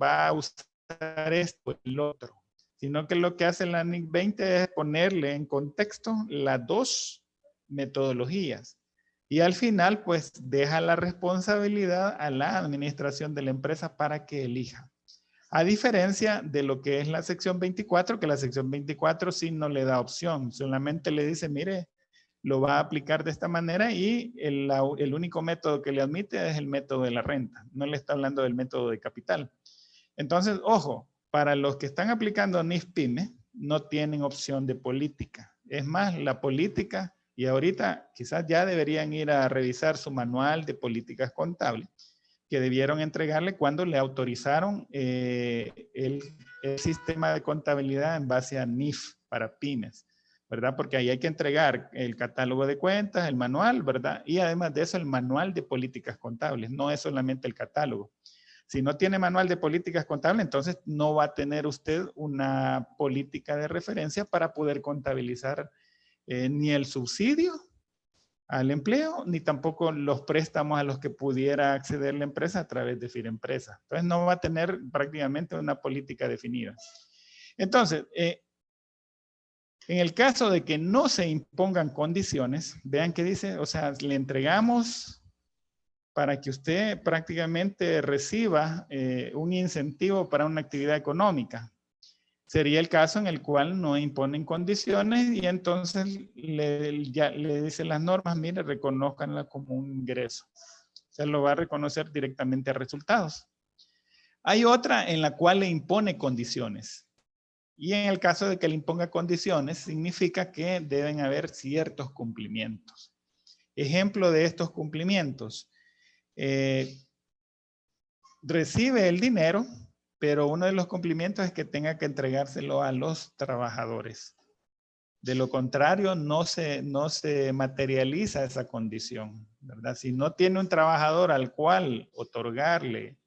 va a usar esto, el otro, sino que lo que hace la NIC 20 es ponerle en contexto las dos metodologías. Y al final, pues, deja la responsabilidad a la administración de la empresa para que elija. A diferencia de lo que es la sección 24, que la sección 24 sí no le da opción, solamente le dice, mire, lo va a aplicar de esta manera y el único método que le admite es el método de la renta. No le está hablando del método de capital. Entonces, ojo, para los que están aplicando NIF-PYME, no tienen opción de política. Es más, la política, y ahorita quizás ya deberían ir a revisar su manual de políticas contables, que debieron entregarle cuando le autorizaron el sistema de contabilidad en base a NIF para pymes, ¿verdad? Porque ahí hay que entregar el catálogo de cuentas, el manual, ¿verdad? Y además de eso, el manual de políticas contables, no es solamente el catálogo. Si no tiene manual de políticas contables, entonces no va a tener usted una política de referencia para poder contabilizar ni el subsidio al empleo, ni tampoco los préstamos a los que pudiera acceder la empresa a través de FIREmpresa. Entonces no va a tener prácticamente una política definida. Entonces, en el caso de que no se impongan condiciones, vean que dice, o sea, le entregamos para que usted prácticamente reciba un incentivo para una actividad económica. Sería el caso en el cual no imponen condiciones y entonces ya le dicen las normas, mire, reconózcanla como un ingreso. Se lo va a reconocer directamente a resultados. Hay otra en la cual le impone condiciones. Y en el caso de que le imponga condiciones, significa que deben haber ciertos cumplimientos. Ejemplo de estos cumplimientos. Recibe el dinero, pero uno de los cumplimientos es que tenga que entregárselo a los trabajadores. De lo contrario, no se materializa esa condición, ¿verdad? Si no tiene un trabajador al cual otorgarle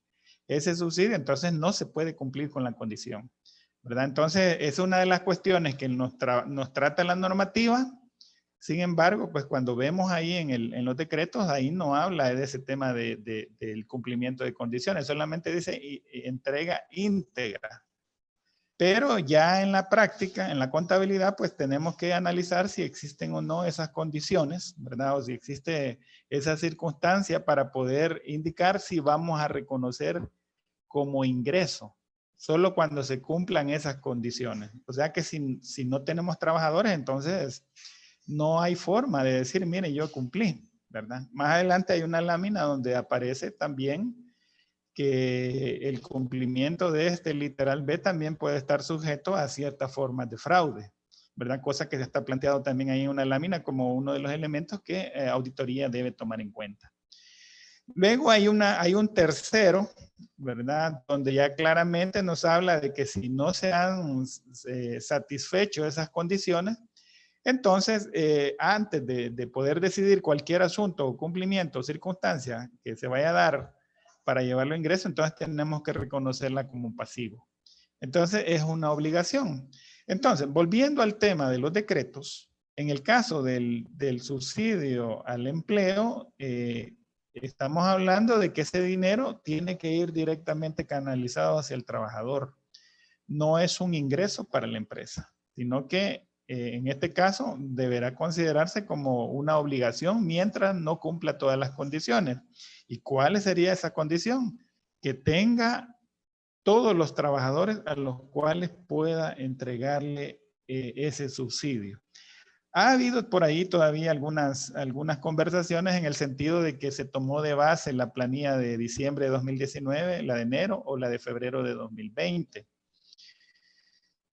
ese subsidio, entonces no se puede cumplir con la condición, ¿verdad? Entonces, es una de las cuestiones que nos trata la normativa. Sin embargo, pues cuando vemos ahí en los decretos, ahí no habla de ese tema del cumplimiento de condiciones, solamente dice entrega íntegra. Pero ya en la práctica, en la contabilidad, pues tenemos que analizar si existen o no esas condiciones, ¿verdad? O si existe esa circunstancia para poder indicar si vamos a reconocer como ingreso, solo cuando se cumplan esas condiciones. O sea que si no tenemos trabajadores, entonces no hay forma de decir, mire, yo cumplí, ¿verdad? Más adelante hay una lámina donde aparece también que el cumplimiento de este literal B también puede estar sujeto a ciertas formas de fraude, ¿verdad? Cosa que se está planteado también ahí en una lámina como uno de los elementos que auditoría debe tomar en cuenta. Luego hay un tercero, ¿verdad? Donde ya claramente nos habla de que si no se han satisfecho esas condiciones, entonces, antes de poder decidir cualquier asunto o cumplimiento o circunstancia que se vaya a dar para llevarlo a ingreso, entonces tenemos que reconocerla como pasivo. Entonces, es una obligación. Entonces, volviendo al tema de los decretos, en el caso del subsidio al empleo, estamos hablando de que ese dinero tiene que ir directamente canalizado hacia el trabajador. No es un ingreso para la empresa, sino que en este caso deberá considerarse como una obligación mientras no cumpla todas las condiciones. ¿Y cuál sería esa condición? Que tenga todos los trabajadores a los cuales pueda entregarle ese subsidio. Ha habido por ahí todavía algunas conversaciones en el sentido de que se tomó de base la planilla de diciembre de 2019, la de enero o la de febrero de 2020.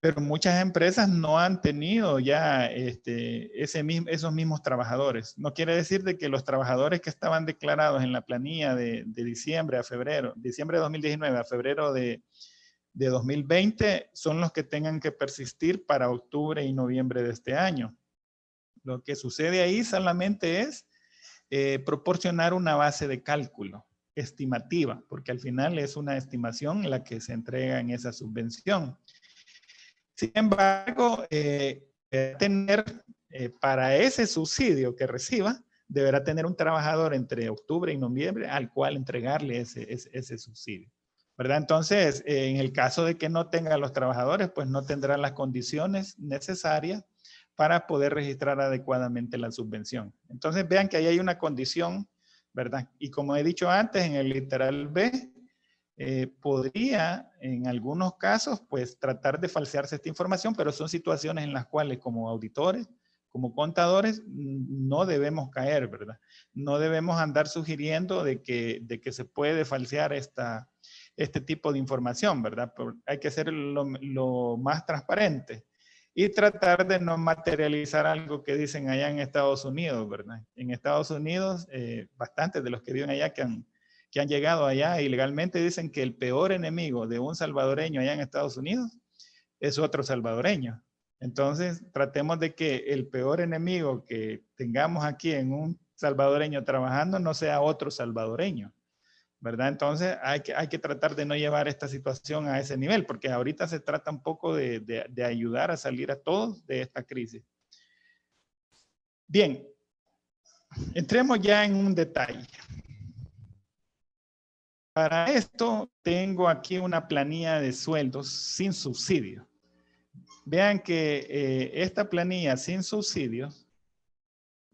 Pero muchas empresas no han tenido ya esos mismos trabajadores. No quiere decir de que los trabajadores que estaban declarados en la planilla de diciembre a febrero, diciembre de 2019 a febrero de 2020 son los que tengan que persistir para octubre y noviembre de este año. Lo que sucede ahí solamente es proporcionar una base de cálculo estimativa, porque al final es una estimación la que se entrega en esa subvención. Sin embargo, tener para ese subsidio que reciba, deberá tener un trabajador entre octubre y noviembre al cual entregarle ese subsidio, ¿verdad? Entonces, en el caso de que no tenga los trabajadores, pues no tendrá las condiciones necesarias para poder registrar adecuadamente la subvención. Entonces, vean que ahí hay una condición, ¿verdad? Y como he dicho antes, en el literal B, podría en algunos casos pues tratar de falsearse esta información, pero son situaciones en las cuales como auditores, como contadores, no debemos caer, ¿verdad? No debemos andar sugiriendo de que se puede falsear este tipo de información, ¿verdad? Hay que ser lo más transparente y tratar de no materializar algo que dicen allá en Estados Unidos, ¿verdad? En Estados Unidos, bastantes de los que viven allá que han llegado allá ilegalmente dicen que el peor enemigo de un salvadoreño allá en Estados Unidos es otro salvadoreño. Entonces, tratemos de que el peor enemigo que tengamos aquí en un salvadoreño trabajando no sea otro salvadoreño, ¿verdad? Entonces, hay que tratar de no llevar esta situación a ese nivel, porque ahorita se trata un poco de ayudar a salir a todos de esta crisis. Bien, entremos ya en un detalle. Para esto tengo aquí una planilla de sueldos sin subsidio. Vean que esta planilla sin subsidios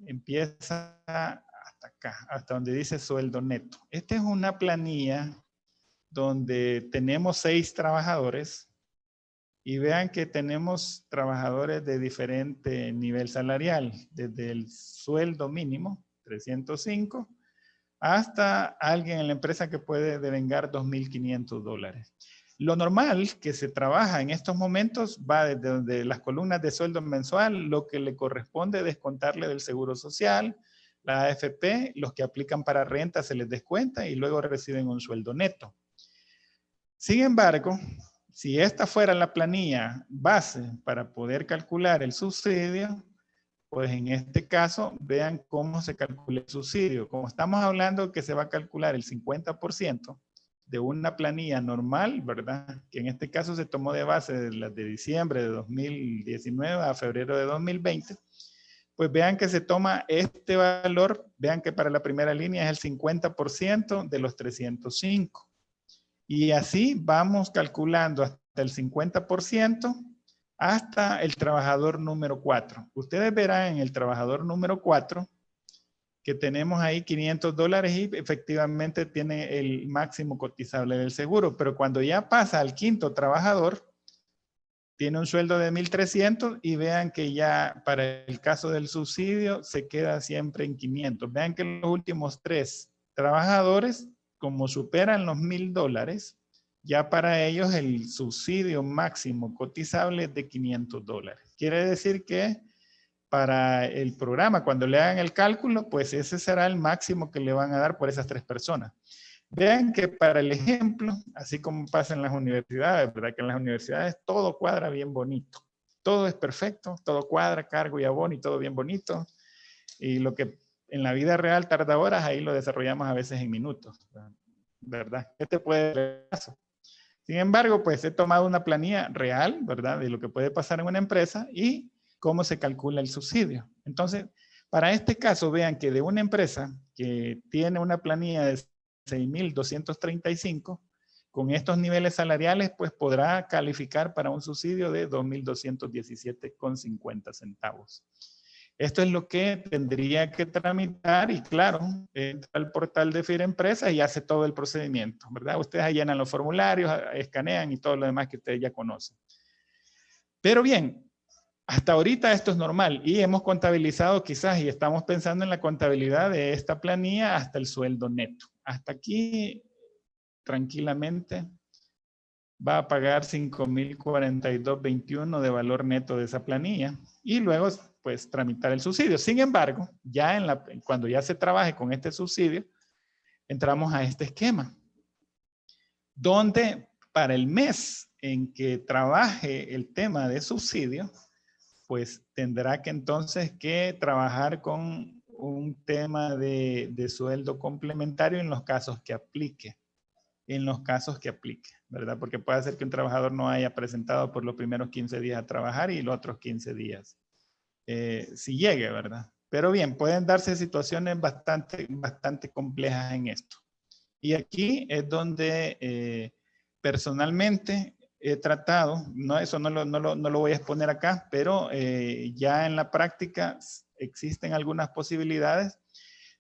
empieza hasta acá, hasta donde dice sueldo neto. Esta es una planilla donde tenemos 6 trabajadores y vean que tenemos trabajadores de diferente nivel salarial, desde el sueldo mínimo, 305, hasta alguien en la empresa que puede devengar $2,500. Lo normal que se trabaja en estos momentos va desde donde las columnas de sueldo mensual, lo que le corresponde descontarle del seguro social, la AFP, los que aplican para renta se les descuenta y luego reciben un sueldo neto. Sin embargo, si esta fuera la planilla base para poder calcular el subsidio, pues en este caso, vean cómo se calcula el subsidio. Como estamos hablando que se va a calcular el 50% de una planilla normal, ¿verdad? Que en este caso se tomó de base de las de diciembre de 2019 a febrero de 2020. Pues vean que se toma este valor, vean que para la primera línea es el 50% de los 305. Y así vamos calculando hasta el 50% hasta el trabajador número 4. Ustedes verán en el trabajador número 4 que tenemos ahí $500 y efectivamente tiene el máximo cotizable del seguro, pero cuando ya pasa al quinto trabajador, tiene un sueldo de 1,300 y vean que ya para el caso del subsidio se queda siempre en 500. Vean que los últimos 3 trabajadores, como superan los $1,000, ya para ellos el subsidio máximo cotizable es de $500. Quiere decir que para el programa, cuando le hagan el cálculo, pues ese será el máximo que le van a dar por esas 3 personas. Vean que para el ejemplo, así como pasa en las universidades, ¿verdad? Que en las universidades todo cuadra bien bonito. Todo es perfecto, todo cuadra, cargo y abono y todo bien bonito. Y lo que en la vida real tarda horas, ahí lo desarrollamos a veces en minutos, ¿verdad? Este puede ser el caso. Sin embargo, pues he tomado una planilla real, ¿verdad? De lo que puede pasar en una empresa y cómo se calcula el subsidio. Entonces, para este caso, vean que de una empresa que tiene una planilla de 6,235, con estos niveles salariales, pues podrá calificar para un subsidio de 2,217,50 centavos. Esto es lo que tendría que tramitar y claro, entra al portal de FIRA Empresa y hace todo el procedimiento, ¿verdad? Ustedes llenan los formularios, escanean y todo lo demás que ustedes ya conocen. Pero bien, hasta ahorita esto es normal y hemos contabilizado quizás y estamos pensando en la contabilidad de esta planilla hasta el sueldo neto. Hasta aquí, tranquilamente, va a pagar 5,042.21 de valor neto de esa planilla y luego pues tramitar el subsidio. Sin embargo, ya cuando ya se trabaje con este subsidio, entramos a este esquema, donde para el mes en que trabaje el tema de subsidio, pues tendrá que entonces que trabajar con un tema de sueldo complementario en los casos que aplique. en los casos que aplique, ¿verdad? Porque puede ser que un trabajador no haya presentado por los primeros 15 días a trabajar y los otros 15 días si llegue, ¿verdad? Pero bien, pueden darse situaciones bastante complejas en esto. Y aquí es donde personalmente he tratado, no, eso no lo voy a exponer acá, pero ya en la práctica existen algunas posibilidades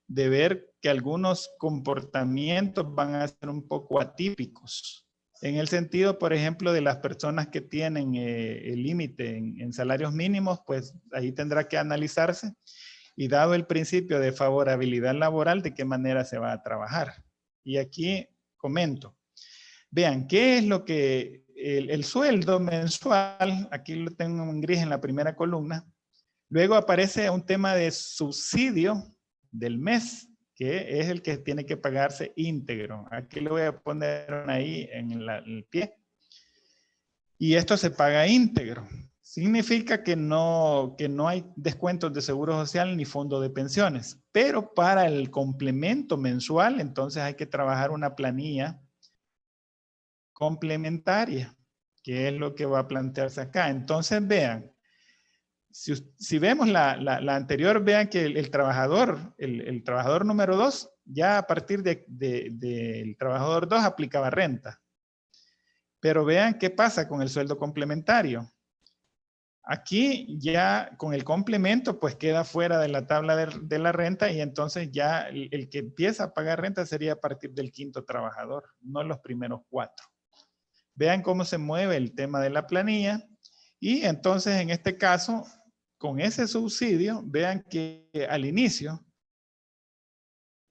de ver que algunos comportamientos van a ser un poco atípicos. En el sentido, por ejemplo, de las personas que tienen el límite en salarios mínimos, pues ahí tendrá que analizarse y dado el principio de favorabilidad laboral, de qué manera se va a trabajar. Y aquí comento. Vean, ¿qué es lo que el sueldo mensual? Aquí lo tengo en gris en la primera columna. Luego aparece un tema de subsidio del mes, que es el que tiene que pagarse íntegro. Aquí lo voy a poner ahí en el pie. Y esto se paga íntegro. Significa que no hay descuentos de seguro social ni fondo de pensiones. Pero para el complemento mensual, entonces hay que trabajar una planilla complementaria, que es lo que va a plantearse acá. Entonces vean, si vemos la anterior, vean que el trabajador número 2, ya a partir del trabajador 2 aplicaba renta. Pero vean qué pasa con el sueldo complementario. Aquí ya con el complemento pues queda fuera de la tabla de la renta y entonces ya el que empieza a pagar renta sería a partir del quinto trabajador, no los primeros 4. Vean cómo se mueve el tema de la planilla y entonces en este caso con ese subsidio, vean que al inicio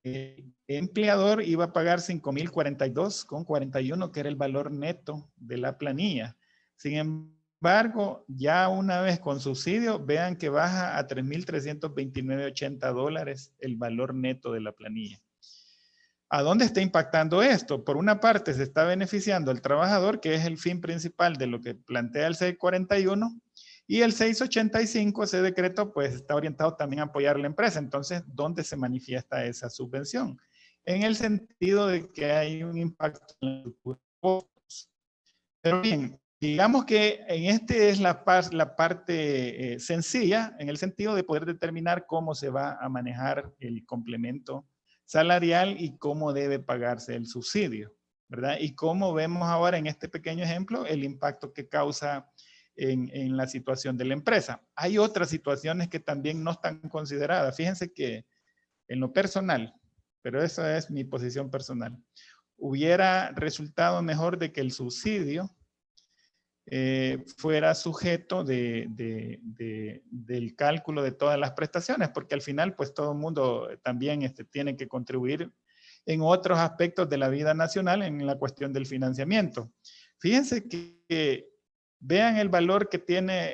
el empleador iba a pagar 5,042,41, que era el valor neto de la planilla. Sin embargo, ya una vez con subsidio, vean que baja a $3,329.80 el valor neto de la planilla. ¿A dónde está impactando esto? Por una parte, se está beneficiando al trabajador, que es el fin principal de lo que plantea el 641, y el 685, ese decreto, pues está orientado también a apoyar a la empresa. Entonces, ¿dónde se manifiesta esa subvención? En el sentido de que hay un impacto en los costos. Pero bien, digamos que en este es la parte sencilla, en el sentido de poder determinar cómo se va a manejar el complemento salarial y cómo debe pagarse el subsidio, ¿verdad? Y cómo vemos ahora en este pequeño ejemplo el impacto que causa en la situación de la empresa. Hay otras situaciones que también no están consideradas. Fíjense que en lo personal, pero esa es mi posición personal, hubiera resultado mejor de que el subsidio fuera sujeto del cálculo de todas las prestaciones, porque al final pues todo el mundo también tiene que contribuir en otros aspectos de la vida nacional en la cuestión del financiamiento. Fíjense que vean el valor que tiene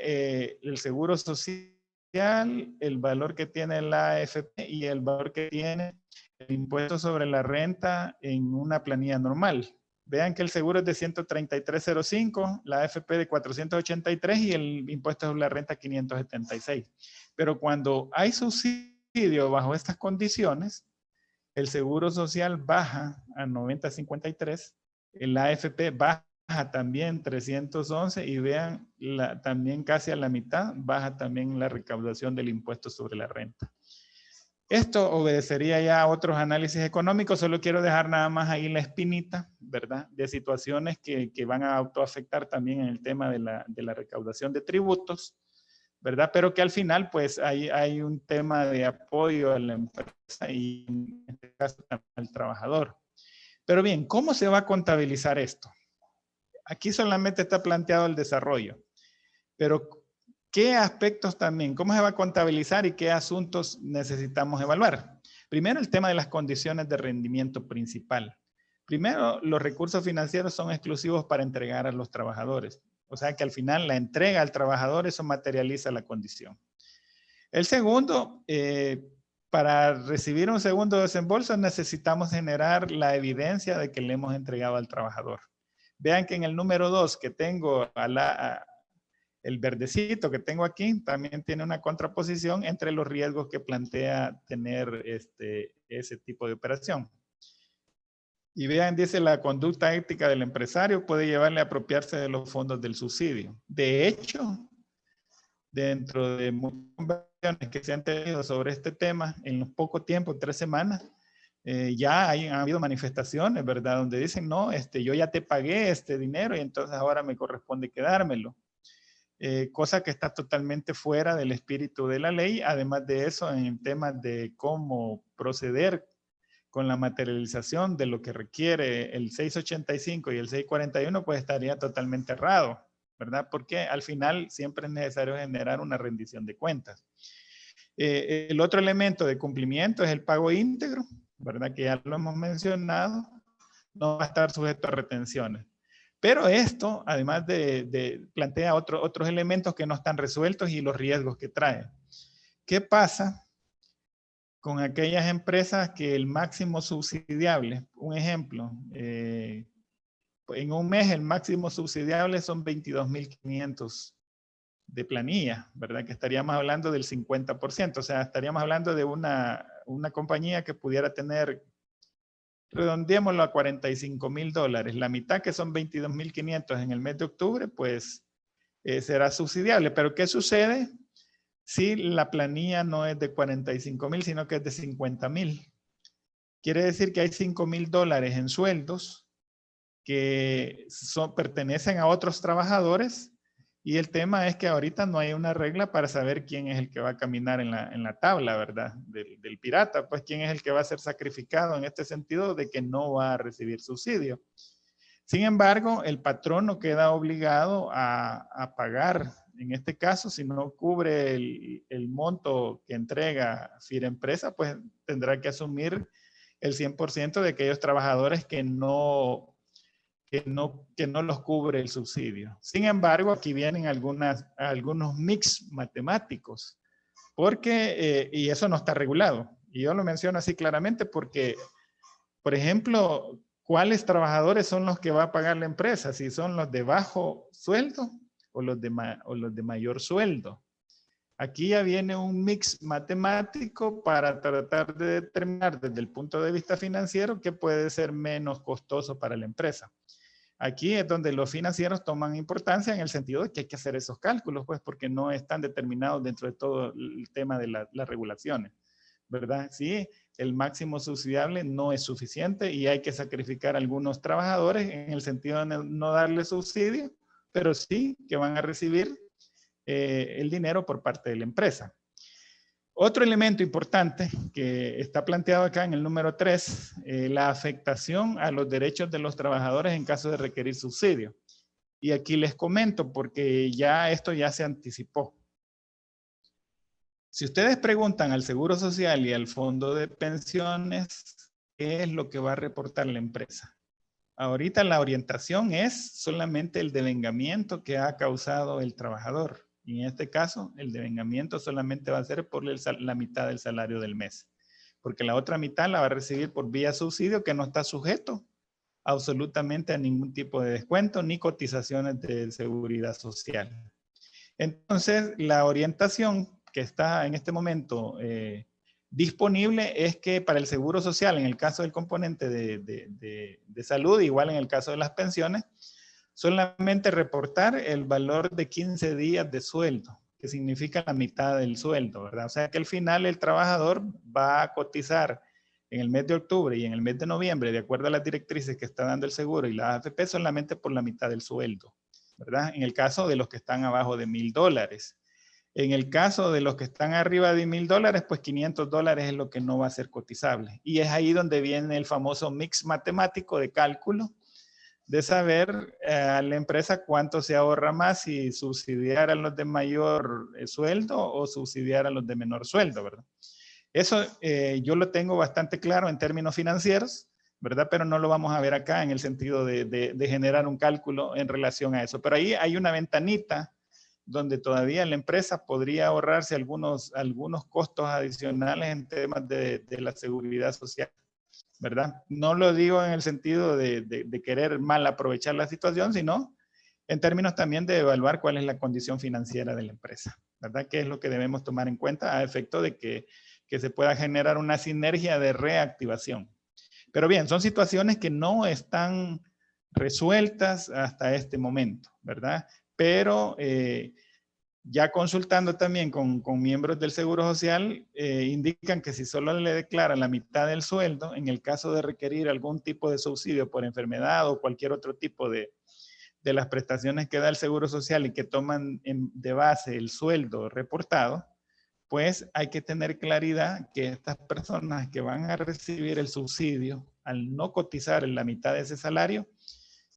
el seguro social, el valor que tiene la AFP y el valor que tiene el impuesto sobre la renta en una planilla normal. Vean que el seguro es de 133.05, la AFP de 483 y el impuesto sobre la renta 576. Pero cuando hay subsidio bajo estas condiciones, el seguro social baja a 90.53, el AFP baja también 311 y vean también casi a la mitad baja también la recaudación del impuesto sobre la renta. Esto obedecería ya a otros análisis económicos, solo quiero dejar nada más ahí la espinita, ¿verdad? De situaciones que van a autoafectar también en el tema de la recaudación de tributos, ¿verdad? Pero que al final pues hay un tema de apoyo a la empresa y en este caso al trabajador. Pero bien, ¿cómo se va a contabilizar esto? Aquí solamente está planteado el desarrollo, pero ¿qué aspectos también? ¿Cómo se va a contabilizar y qué asuntos necesitamos evaluar? Primero, el tema de las condiciones de rendimiento principal. Primero, los recursos financieros son exclusivos para entregar a los trabajadores. O sea que al final la entrega al trabajador, eso materializa la condición. El segundo, para recibir un segundo desembolso necesitamos generar la evidencia de que le hemos entregado al trabajador. Vean que en el número 2 que tengo el verdecito que tengo aquí también tiene una contraposición entre los riesgos que plantea tener ese tipo de operación. Y vean, dice, la conducta ética del empresario puede llevarle a apropiarse de los fondos del subsidio. De hecho, dentro de muchas conversaciones que se han tenido sobre este tema, en poco tiempo, 3 semanas, ya ha habido manifestaciones, ¿verdad? Donde dicen, no, yo ya te pagué este dinero y entonces ahora me corresponde quedármelo. Cosa que está totalmente fuera del espíritu de la ley. Además de eso, en temas de cómo proceder con la materialización de lo que requiere el 685 y el 641, pues estaría totalmente errado, ¿verdad? Porque al final siempre es necesario generar una rendición de cuentas. El otro elemento de cumplimiento es el pago íntegro, ¿verdad? Que ya lo hemos mencionado, no va a estar sujeto a retenciones. Pero esto, además plantea otros elementos que no están resueltos y los riesgos que trae. ¿Qué pasa con aquellas empresas que el máximo subsidiable, un ejemplo, en un mes el máximo subsidiable son 22.500 de planilla, ¿verdad? Que estaríamos hablando del 50%, o sea, estaríamos hablando de una compañía que pudiera tener, redondeémoslo a $45,000, la mitad que son 22.500 en el mes de octubre, pues será subsidiable. Pero ¿qué sucede si la planilla no es de 45,000, sino que es de 50,000? Quiere decir que hay $5,000 en sueldos que pertenecen a otros trabajadores, y el tema es que ahorita no hay una regla para saber quién es el que va a caminar en la tabla, ¿verdad? Del pirata, pues quién es el que va a ser sacrificado en este sentido de que no va a recibir subsidio. Sin embargo, el patrón no queda obligado a pagar. En este caso, si no cubre el monto que entrega Firempresa, pues tendrá que asumir el 100% de aquellos trabajadores que no los cubre el subsidio. Sin embargo, aquí vienen algunos mix matemáticos, porque, y eso no está regulado. Y yo lo menciono así claramente porque, por ejemplo, ¿cuáles trabajadores son los que va a pagar la empresa? Si son los de bajo sueldo o los de mayor sueldo. Aquí ya viene un mix matemático para tratar de determinar desde el punto de vista financiero qué puede ser menos costoso para la empresa. Aquí es donde los financieros toman importancia en el sentido de que hay que hacer esos cálculos, pues porque no están determinados dentro de todo el tema de las regulaciones, ¿verdad? Sí, el máximo subsidiable no es suficiente y hay que sacrificar a algunos trabajadores en el sentido de no darle subsidio, pero sí que van a recibir el dinero por parte de la empresa. Otro elemento importante que está planteado acá en el número 3, la afectación a los derechos de los trabajadores en caso de requerir subsidio. Y aquí les comento porque ya esto ya se anticipó. Si ustedes preguntan al Seguro Social y al Fondo de Pensiones, ¿qué es lo que va a reportar la empresa? Ahorita la orientación es solamente el devengamiento que ha causado el trabajador. Y en este caso, el devengamiento solamente va a ser por la mitad del salario del mes. Porque la otra mitad la va a recibir por vía subsidio, que no está sujeto absolutamente a ningún tipo de descuento ni cotizaciones de seguridad social. Entonces, la orientación que está en este momento disponible es que para el seguro social, en el caso del componente de salud, igual en el caso de las pensiones, solamente reportar el valor de 15 días de sueldo, que significa la mitad del sueldo, ¿verdad? O sea que al final el trabajador va a cotizar en el mes de octubre y en el mes de noviembre, de acuerdo a las directrices que está dando el seguro y la AFP, solamente por la mitad del sueldo, ¿verdad? En el caso de los que están abajo de $1,000. En el caso de los que están arriba de $1,000, pues $500 es lo que no va a ser cotizable. Y es ahí donde viene el famoso mix matemático de cálculo, de saber a la empresa cuánto se ahorra más si subsidiar a los de mayor sueldo o subsidiar a los de menor sueldo, ¿verdad? Eso yo lo tengo bastante claro en términos financieros, ¿verdad? Pero no lo vamos a ver acá en el sentido de generar un cálculo en relación a eso. Pero ahí hay una ventanita donde todavía la empresa podría ahorrarse algunos costos adicionales en temas de la seguridad social, ¿verdad? No lo digo en el sentido de querer mal aprovechar la situación, sino en términos también de evaluar cuál es la condición financiera de la empresa, ¿verdad? ¿Qué es lo que debemos tomar en cuenta a efecto de que se pueda generar una sinergia de reactivación? Pero bien, son situaciones que no están resueltas hasta este momento, ¿verdad? Pero ya consultando también con miembros del Seguro Social, indican que si solo le declaran la mitad del sueldo, en el caso de requerir algún tipo de subsidio por enfermedad o cualquier otro tipo de las prestaciones que da el Seguro Social y que toman de base el sueldo reportado, pues hay que tener claridad que estas personas que van a recibir el subsidio, al no cotizar en la mitad de ese salario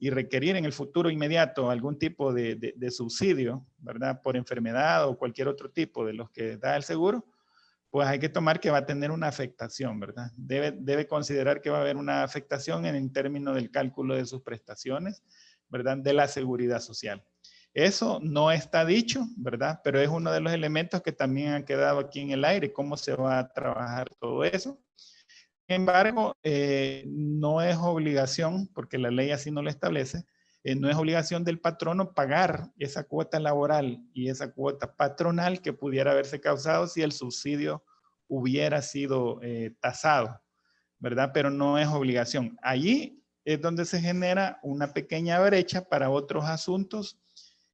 y requerir en el futuro inmediato algún tipo de subsidio, ¿verdad? Por enfermedad o cualquier otro tipo de los que da el seguro, pues hay que tomar que va a tener una afectación, ¿verdad? Debe considerar que va a haber una afectación en términos del cálculo de sus prestaciones, ¿verdad? De la seguridad social. Eso no está dicho, ¿verdad? Pero es uno de los elementos que también han quedado aquí en el aire, cómo se va a trabajar todo eso. Sin embargo, no es obligación, porque la ley así no lo establece, no es obligación del patrono pagar esa cuota laboral y esa cuota patronal que pudiera haberse causado si el subsidio hubiera sido tasado, ¿verdad? Pero no es obligación. Allí es donde se genera una pequeña brecha para otros asuntos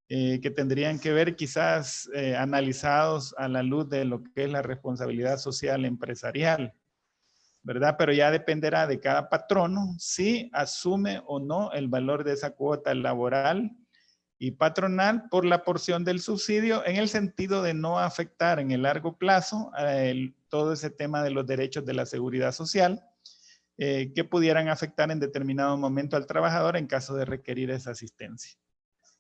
que tendrían que ver quizás analizados a la luz de lo que es la responsabilidad social empresarial, ¿verdad? Pero ya dependerá de cada patrono si asume o no el valor de esa cuota laboral y patronal por la porción del subsidio en el sentido de no afectar en el largo plazo todo ese tema de los derechos de la seguridad social que pudieran afectar en determinado momento al trabajador en caso de requerir esa asistencia,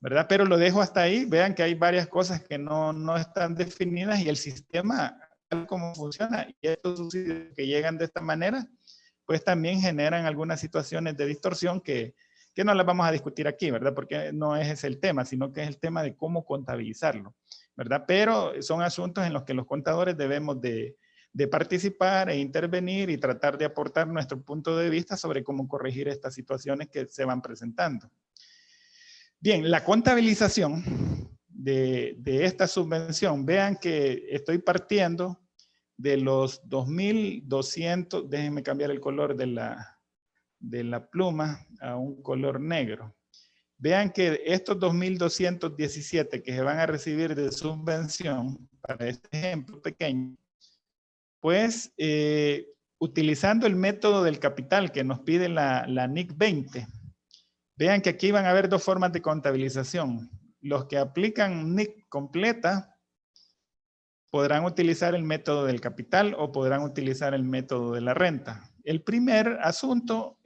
¿verdad? Pero lo dejo hasta ahí. Vean que hay varias cosas que no están definidas y el sistema, tal como funciona, y estos subsidios que llegan de esta manera, pues también generan algunas situaciones de distorsión que no las vamos a discutir aquí, ¿verdad? Porque no es ese el tema, sino que es el tema de cómo contabilizarlo, ¿verdad? Pero son asuntos en los que los contadores debemos de participar e intervenir y tratar de aportar nuestro punto de vista sobre cómo corregir estas situaciones que se van presentando. Bien, la contabilización de esta subvención, vean que estoy partiendo de los 2.200, déjenme cambiar el color de la pluma a un color negro. Vean que estos 2.217 que se van a recibir de subvención, para este ejemplo pequeño, pues utilizando el método del capital que nos pide la NIC 20, vean que aquí van a haber dos formas de contabilización. Los que aplican NIC completa podrán utilizar el método del capital o podrán utilizar el método de la renta. El primer asunto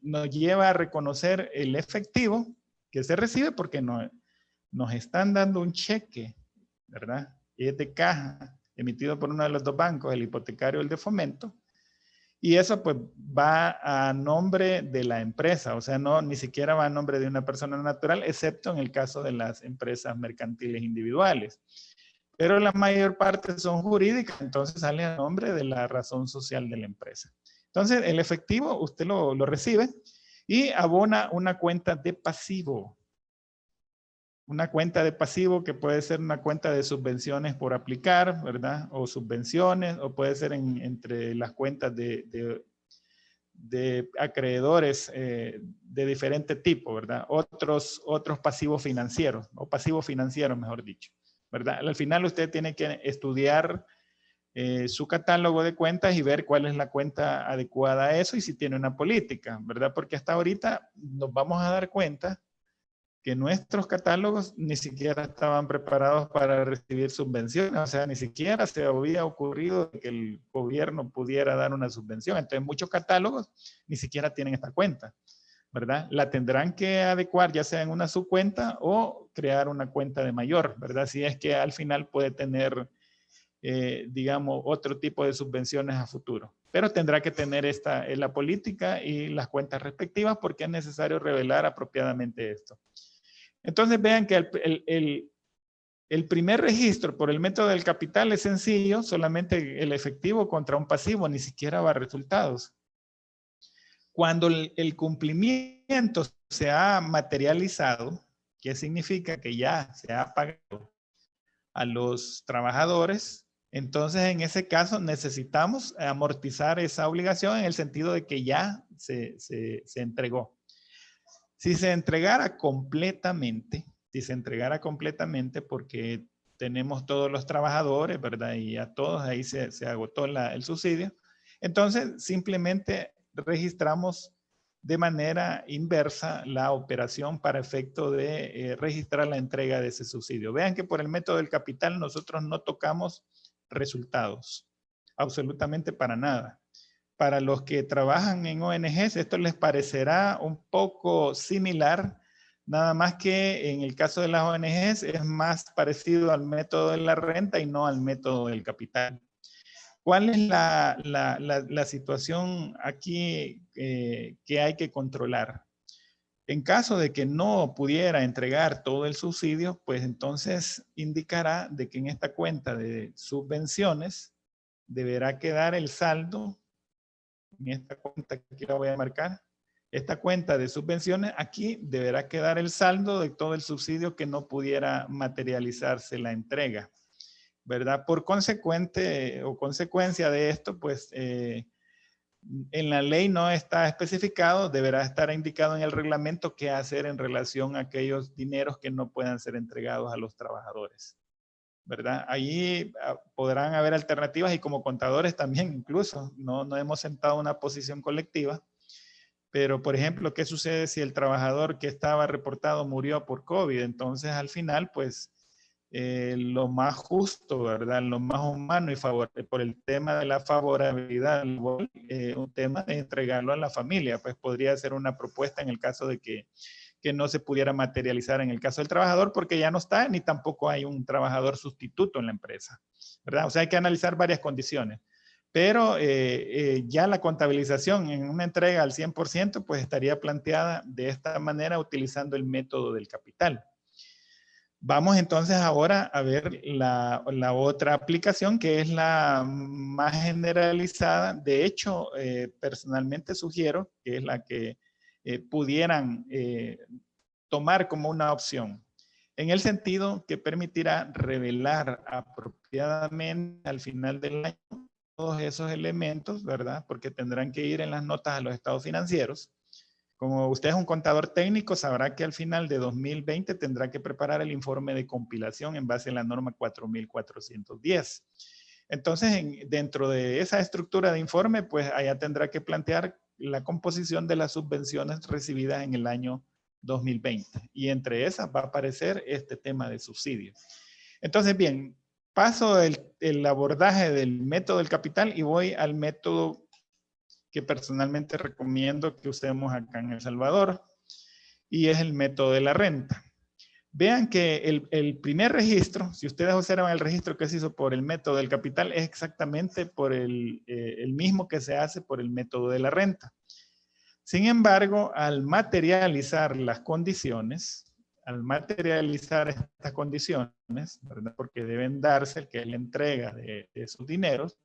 nos lleva a reconocer el efectivo que se recibe porque nos están dando un cheque, ¿verdad? Es de caja, emitido por uno de los dos bancos, el hipotecario o el de fomento. Y eso pues va a nombre de la empresa, o sea, ni siquiera va a nombre de una persona natural, excepto en el caso de las empresas mercantiles individuales. Pero la mayor parte son jurídicas, entonces sale a nombre de la razón social de la empresa. Entonces, el efectivo usted lo recibe y abona una cuenta de pasivo. Una cuenta de pasivo que puede ser una cuenta de subvenciones por aplicar, ¿verdad? O subvenciones, o puede ser entre las cuentas de acreedores de diferente tipo, ¿verdad? Otros pasivos financieros, o pasivos financieros, mejor dicho, ¿verdad? Al final usted tiene que estudiar su catálogo de cuentas y ver cuál es la cuenta adecuada a eso y si tiene una política, ¿verdad? Porque hasta ahorita nos vamos a dar cuenta que nuestros catálogos ni siquiera estaban preparados para recibir subvenciones, o sea, ni siquiera se había ocurrido que el gobierno pudiera dar una subvención. Entonces, muchos catálogos ni siquiera tienen esta cuenta, ¿verdad? La tendrán que adecuar ya sea en una subcuenta o crear una cuenta de mayor, ¿verdad? Si es que al final puede tener, digamos, otro tipo de subvenciones a futuro. Pero tendrá que tener la política y las cuentas respectivas porque es necesario revelar apropiadamente esto. Entonces vean que el primer registro por el método del capital es sencillo, solamente el efectivo contra un pasivo, ni siquiera va a resultados. Cuando el cumplimiento se ha materializado, ¿qué significa? Que ya se ha pagado a los trabajadores, Entonces, en ese caso, necesitamos amortizar esa obligación en el sentido de que ya se entregó. Si se entregara completamente, porque tenemos todos los trabajadores, ¿verdad? Y a todos ahí se agotó el subsidio, entonces simplemente registramos de manera inversa la operación para efecto de registrar la entrega de ese subsidio. Vean que por el método del capital nosotros no tocamos resultados, absolutamente para nada. Para los que trabajan en ONGs, esto les parecerá un poco similar, nada más que en el caso de las ONGs es más parecido al método de la renta y no al método del capital. ¿Cuál es la situación aquí que hay que controlar? En caso de que no pudiera entregar todo el subsidio, pues entonces indicará de que en esta cuenta de subvenciones deberá quedar el saldo, en esta cuenta que aquí la voy a marcar, esta cuenta de subvenciones, aquí deberá quedar el saldo de todo el subsidio que no pudiera materializarse la entrega, ¿verdad? Por consecuente o consecuencia de esto, pues en la ley no está especificado, deberá estar indicado en el reglamento qué hacer en relación a aquellos dineros que no puedan ser entregados a los trabajadores, ¿verdad? Allí podrán haber alternativas y como contadores también incluso, no hemos sentado una posición colectiva, pero por ejemplo, ¿qué sucede si el trabajador que estaba reportado murió por COVID? Entonces al final, pues lo más justo, ¿verdad? Lo más humano y por el tema de la favorabilidad, un tema de entregarlo a la familia, pues podría ser una propuesta en el caso de que no se pudiera materializar en el caso del trabajador porque ya no está ni tampoco hay un trabajador sustituto en la empresa, ¿verdad? O sea, hay que analizar varias condiciones. Pero ya la contabilización en una entrega al 100% pues estaría planteada de esta manera utilizando el método del capital. Vamos entonces ahora a ver la otra aplicación que es la más generalizada. De hecho, personalmente sugiero que es la que pudieran tomar como una opción, en el sentido que permitirá revelar apropiadamente al final del año todos esos elementos, ¿verdad? Porque tendrán que ir en las notas a los estados financieros. Como usted es un contador técnico, sabrá que al final de 2020 tendrá que preparar el informe de compilación en base a la norma 4410. Entonces, dentro de esa estructura de informe, pues allá tendrá que plantear la composición de las subvenciones recibidas en el año 2020. Y entre esas va a aparecer este tema de subsidios. Entonces, bien, paso el abordaje del método del capital y voy al método que personalmente recomiendo que usemos acá en El Salvador, y es el método de la renta. Vean que el primer registro, si ustedes observan el registro que se hizo por el método del capital, es exactamente por el mismo que se hace por el método de la renta. Sin embargo, al materializar las condiciones, ¿verdad? Porque deben darse, que es la entrega de esos dineros,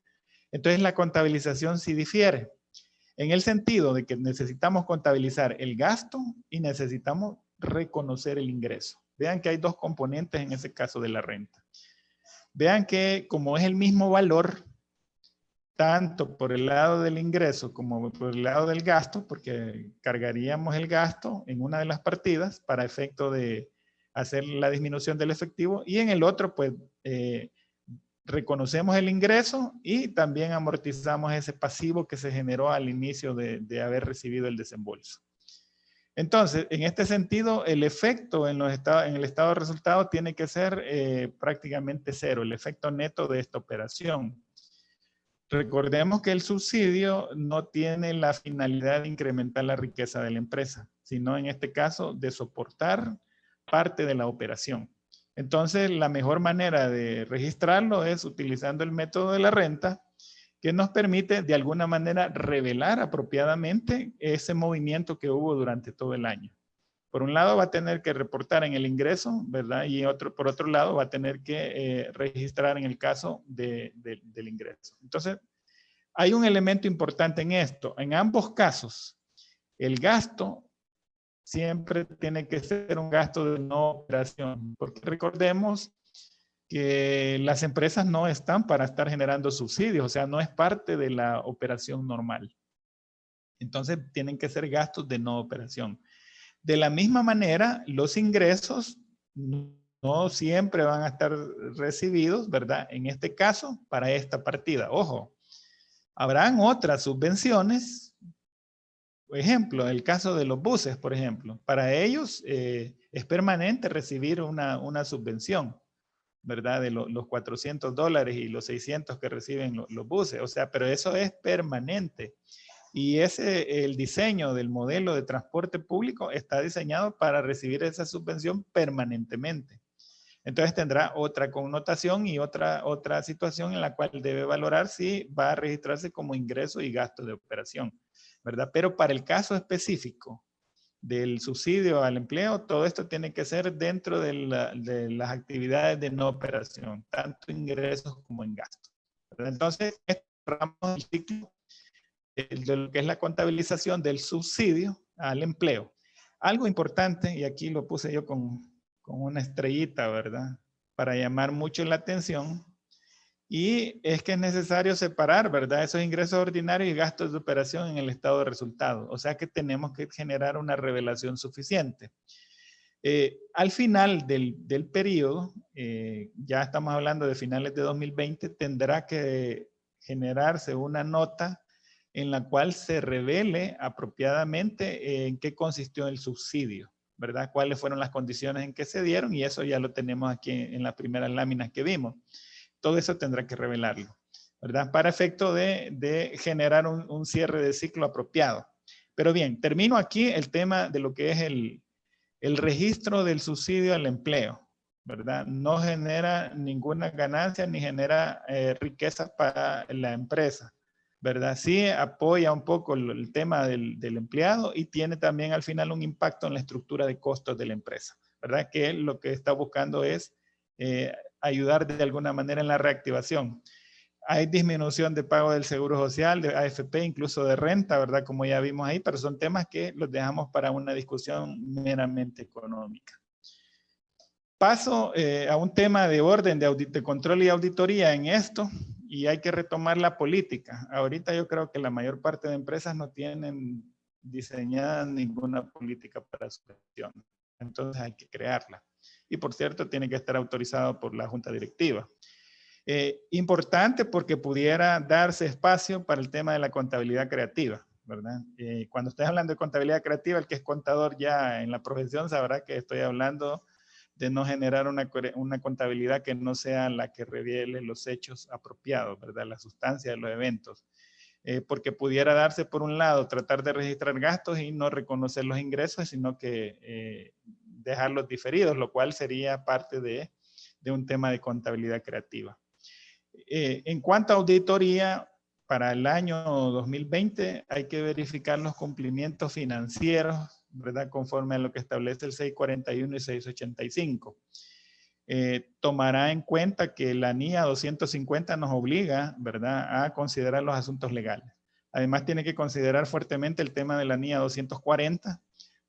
entonces la contabilización sí difiere. En el sentido de que necesitamos contabilizar el gasto y necesitamos reconocer el ingreso. Vean que hay dos componentes en ese caso de la renta. Vean que como es el mismo valor, tanto por el lado del ingreso como por el lado del gasto, porque cargaríamos el gasto en una de las partidas para efecto de hacer la disminución del efectivo y en el otro, pues, reconocemos el ingreso y también amortizamos ese pasivo que se generó al inicio de haber recibido el desembolso. Entonces, en este sentido, el efecto en el estado de resultado tiene que ser prácticamente cero, el efecto neto de esta operación. Recordemos que el subsidio no tiene la finalidad de incrementar la riqueza de la empresa, sino en este caso de soportar parte de la operación. Entonces, la mejor manera de registrarlo es utilizando el método de la renta, que nos permite de alguna manera revelar apropiadamente ese movimiento que hubo durante todo el año. Por un lado va a tener que reportar en el ingreso, ¿verdad? Y por otro lado va a tener que registrar en el caso del ingreso. Entonces, hay un elemento importante en esto. En ambos casos, el gasto siempre tiene que ser un gasto de no operación, porque recordemos que las empresas no están para estar generando subsidios, o sea, no es parte de la operación normal. Entonces, tienen que ser gastos de no operación. De la misma manera, los ingresos no siempre van a estar recibidos, ¿verdad? En este caso, para esta partida. Ojo, habrán otras subvenciones. Por ejemplo, el caso de los buses, por ejemplo. Para ellos es permanente recibir una subvención, ¿verdad? De los $400 y los 600 que reciben los buses. O sea, pero eso es permanente. Y el diseño del modelo de transporte público está diseñado para recibir esa subvención permanentemente. Entonces tendrá otra connotación y otra situación en la cual debe valorar si va a registrarse como ingreso y gasto de operación, ¿verdad? Pero para el caso específico del subsidio al empleo, todo esto tiene que ser dentro de las actividades de no operación, tanto ingresos como en gastos, ¿verdad? Entonces, cerramos el ciclo de lo que es la contabilización del subsidio al empleo. Algo importante, y aquí lo puse yo con una estrellita, ¿verdad? Para llamar mucho la atención, y es que es necesario separar, ¿verdad? Esos ingresos ordinarios y gastos de operación en el estado de resultados. O sea que tenemos que generar una revelación suficiente. Al final del periodo, ya estamos hablando de finales de 2020, tendrá que generarse una nota en la cual se revele apropiadamente en qué consistió el subsidio, ¿verdad? Cuáles fueron las condiciones en que se dieron, y eso ya lo tenemos aquí en las primeras láminas que vimos. Todo eso tendrá que revelarlo, ¿verdad? Para efecto de generar un cierre de ciclo apropiado. Pero bien, termino aquí el tema de lo que es el registro del subsidio al empleo, ¿verdad? No genera ninguna ganancia ni genera riqueza para la empresa, ¿verdad? Sí apoya un poco el tema del empleado y tiene también al final un impacto en la estructura de costos de la empresa, ¿verdad? Que lo que está buscando es ayudar de alguna manera en la reactivación. Hay disminución de pago del seguro social, de AFP, incluso de renta, ¿verdad? Como ya vimos ahí, pero son temas que los dejamos para una discusión meramente económica. Paso a un tema de orden de control y auditoría en esto, y hay que retomar la política. Ahorita yo creo que la mayor parte de empresas no tienen diseñada ninguna política para su gestión. Entonces hay que crearla. Y por cierto, tiene que estar autorizado por la junta directiva. Importante porque pudiera darse espacio para el tema de la contabilidad creativa, ¿verdad? Cuando estoy hablando de contabilidad creativa, el que es contador ya en la profesión sabrá que estoy hablando de no generar una contabilidad que no sea la que revele los hechos apropiados, ¿verdad? La sustancia de los eventos. Porque pudiera darse, por un lado, tratar de registrar gastos y no reconocer los ingresos, sino que dejarlos diferidos, lo cual sería parte de un tema de contabilidad creativa. En cuanto a auditoría, para el año 2020 hay que verificar los cumplimientos financieros, ¿verdad? Conforme a lo que establece el 641 y 685. Tomará en cuenta que la NIA 250 nos obliga, ¿verdad?, a considerar los asuntos legales. Además, tiene que considerar fuertemente el tema de la NIA 240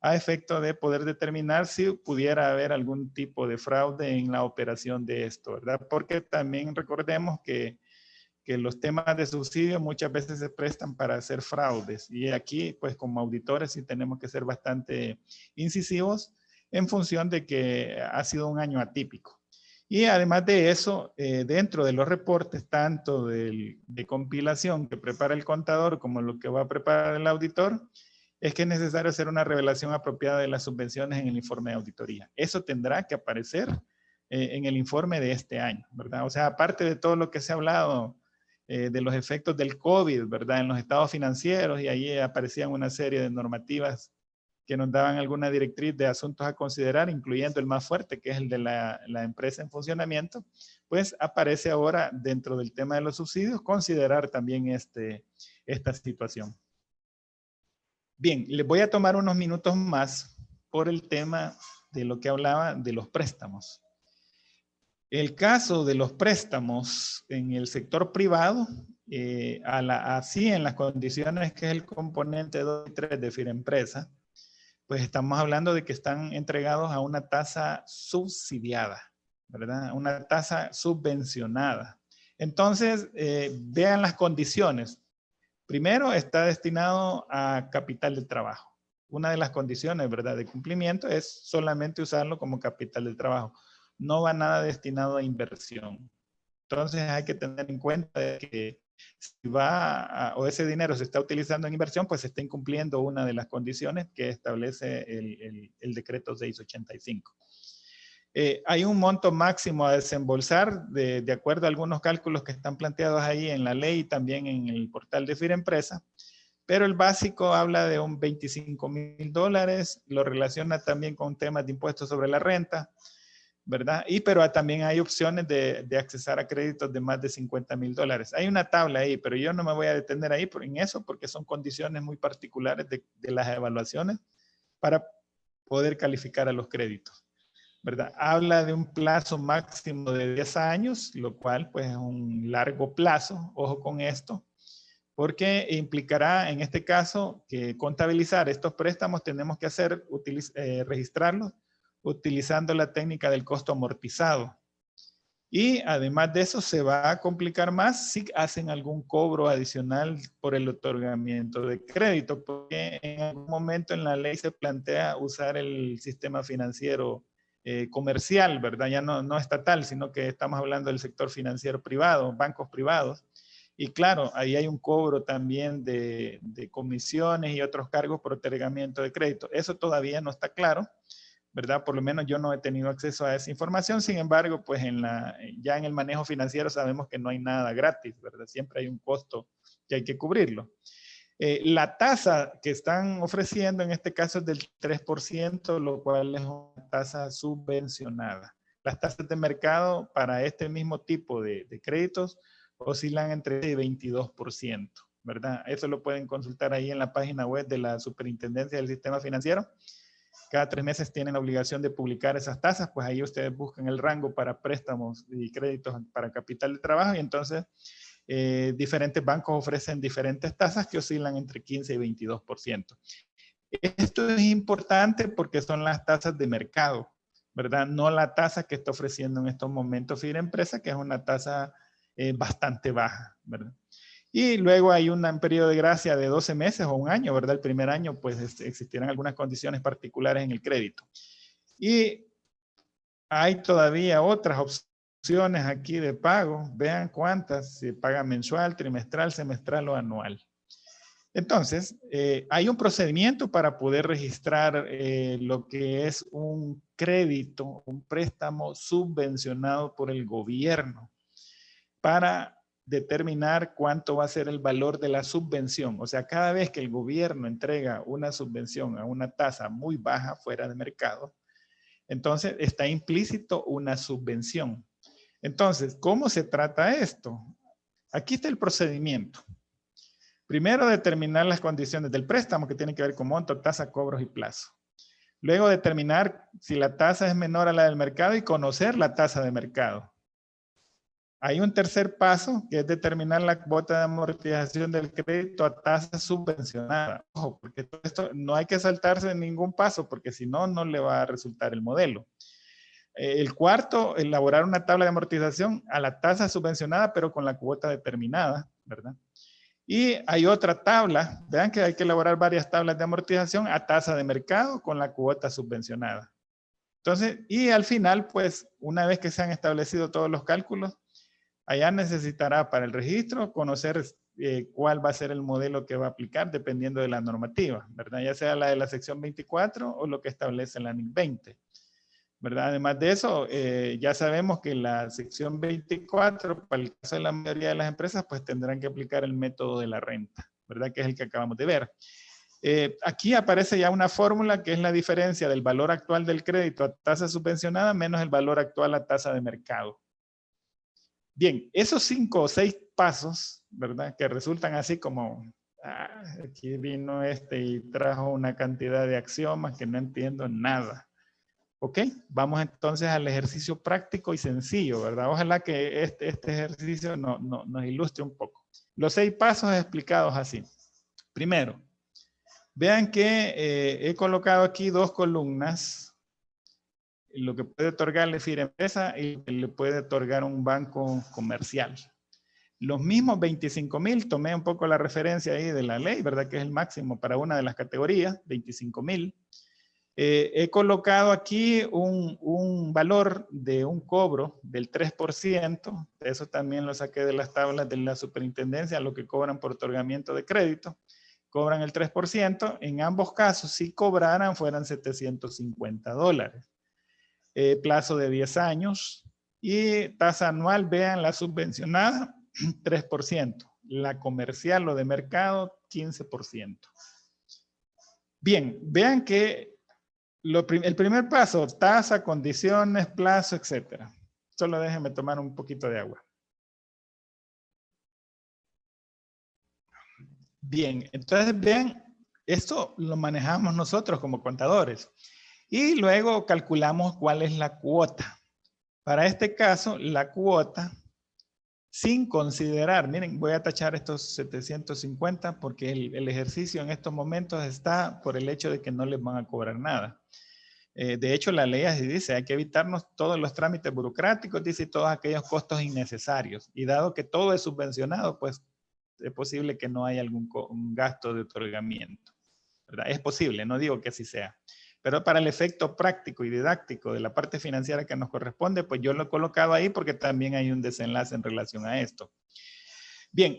a efecto de poder determinar si pudiera haber algún tipo de fraude en la operación de esto, ¿verdad? Porque también recordemos que los temas de subsidio muchas veces se prestan para hacer fraudes. Y aquí, pues como auditores, sí tenemos que ser bastante incisivos en función de que ha sido un año atípico. Y además de eso, dentro de los reportes, tanto de compilación que prepara el contador como lo que va a preparar el auditor, es que es necesario hacer una revelación apropiada de las subvenciones en el informe de auditoría. Eso tendrá que aparecer en el informe de este año, ¿verdad? O sea, aparte de todo lo que se ha hablado de los efectos del COVID, ¿verdad? En los estados financieros, y ahí aparecían una serie de normativas que nos daban alguna directriz de asuntos a considerar, incluyendo el más fuerte, que es el de la empresa en funcionamiento, pues aparece ahora dentro del tema de los subsidios considerar también esta situación. Bien, les voy a tomar unos minutos más por el tema de lo que hablaba de los préstamos. El caso de los préstamos en el sector privado, así en las condiciones que es el componente 2 y 3 de FIREMPRESA, pues estamos hablando de que están entregados a una tasa subsidiada, ¿verdad? Una tasa subvencionada. Entonces, vean las condiciones. Primero, está destinado a capital de trabajo. Una de las condiciones, ¿verdad?, de cumplimiento es solamente usarlo como capital de trabajo. No va nada destinado a inversión. Entonces, hay que tener en cuenta que si o ese dinero se está utilizando en inversión, pues se está incumpliendo una de las condiciones que establece el decreto 685. Hay un monto máximo a desembolsar de acuerdo a algunos cálculos que están planteados ahí en la ley y también en el portal de FIREmpresa, pero el básico habla de un $25,000, lo relaciona también con temas de impuestos sobre la renta, ¿verdad? Pero también hay opciones de accesar a créditos de más de $50,000. Hay una tabla ahí, pero yo no me voy a detener ahí en eso porque son condiciones muy particulares de las evaluaciones para poder calificar a los créditos, ¿verdad? Habla de un plazo máximo de 10 años, lo cual pues es un largo plazo, ojo con esto, porque implicará en este caso que contabilizar estos préstamos tenemos que hacer, registrarlos utilizando la técnica del costo amortizado. Y además de eso se va a complicar más si hacen algún cobro adicional por el otorgamiento de crédito, porque en algún momento en la ley se plantea usar el sistema financiero comercial, ¿verdad? Ya no estatal, sino que estamos hablando del sector financiero privado, bancos privados. Y claro, ahí hay un cobro también de comisiones y otros cargos por otorgamiento de crédito. Eso todavía no está claro, ¿verdad? Por lo menos yo no he tenido acceso a esa información. Sin embargo, pues ya en el manejo financiero sabemos que no hay nada gratis, ¿verdad? Siempre hay un costo que hay que cubrirlo. La tasa que están ofreciendo en este caso es del 3%, lo cual es una tasa subvencionada. Las tasas de mercado para este mismo tipo de créditos oscilan entre el 22%, ¿verdad? Eso lo pueden consultar ahí en la página web de la Superintendencia del Sistema Financiero. Cada 3 meses tienen la obligación de publicar esas tasas, pues ahí ustedes buscan el rango para préstamos y créditos para capital de trabajo y entonces diferentes bancos ofrecen diferentes tasas que oscilan entre 15 y 22%. Esto es importante porque son las tasas de mercado, ¿verdad? No la tasa que está ofreciendo en estos momentos FIREmpresa, que es una tasa bastante baja, ¿verdad? Y luego hay un periodo de gracia de 12 meses o un año, ¿verdad? El primer año, pues existirán algunas condiciones particulares en el crédito. Y hay todavía otras opciones aquí de pago. Vean cuántas se paga mensual, trimestral, semestral o anual. Entonces, hay un procedimiento para poder registrar lo que es un crédito, un préstamo subvencionado por el gobierno para determinar cuánto va a ser el valor de la subvención. O sea, cada vez que el gobierno entrega una subvención a una tasa muy baja fuera de mercado, entonces está implícito una subvención. Entonces, ¿cómo se trata esto? Aquí está el procedimiento. Primero, determinar las condiciones del préstamo que tienen que ver con monto, tasa, cobros y plazo. Luego, determinar si la tasa es menor a la del mercado y conocer la tasa de mercado. Hay un tercer paso que es determinar la cuota de amortización del crédito a tasa subvencionada. Ojo, porque esto no hay que saltarse ningún paso porque si no, no le va a resultar el modelo. El cuarto, elaborar una tabla de amortización a la tasa subvencionada pero con la cuota determinada, ¿verdad? Y hay otra tabla, vean que hay que elaborar varias tablas de amortización a tasa de mercado con la cuota subvencionada. Entonces, y al final, pues, una vez que se han establecido todos los cálculos, allá necesitará para el registro conocer cuál va a ser el modelo que va a aplicar dependiendo de la normativa, ¿verdad? Ya sea la de la sección 24 o lo que establece la NIC 20, ¿verdad? Además de eso, ya sabemos que la sección 24, para el caso de la mayoría de las empresas, pues tendrán que aplicar el método de la renta, ¿verdad? Que es el que acabamos de ver. Aquí aparece ya una fórmula que es la diferencia del valor actual del crédito a tasa subvencionada menos el valor actual a tasa de mercado. Bien, esos 5 o 6 pasos, ¿verdad? Que resultan así como, aquí vino y trajo una cantidad de axiomas que no entiendo nada. Ok, vamos entonces al ejercicio práctico y sencillo, ¿verdad? Ojalá que este ejercicio nos ilustre un poco. Los 6 pasos explicados así. Primero, vean que he colocado aquí 2 columnas lo que puede otorgarle Firempresa y lo que le puede otorgar un banco comercial. Los mismos 25,000, tomé un poco la referencia ahí de la ley, ¿verdad? Que es el máximo para una de las categorías, 25,000. He colocado aquí un valor de un cobro del 3%, eso también lo saqué de las tablas de la superintendencia, lo que cobran por otorgamiento de crédito, cobran el 3%, en ambos casos si cobraran fueran $750. Plazo de 10 años y tasa anual, vean la subvencionada, 3%, la comercial o de mercado, 15%. Bien, vean que el primer paso, tasa, condiciones, plazo, etc. Solo déjenme tomar un poquito de agua. Bien, entonces vean, esto lo manejamos nosotros como contadores. Y luego calculamos cuál es la cuota. Para este caso, la cuota, sin considerar, miren, voy a tachar estos 750 porque el ejercicio en estos momentos está por el hecho de que no les van a cobrar nada. De hecho, la ley así dice, hay que evitarnos todos los trámites burocráticos, dice, todos aquellos costos innecesarios. Y dado que todo es subvencionado, pues es posible que no haya algún gasto de otorgamiento, ¿verdad? Es posible, no digo que así sea. Pero para el efecto práctico y didáctico de la parte financiera que nos corresponde, pues yo lo he colocado ahí porque también hay un desenlace en relación a esto. Bien,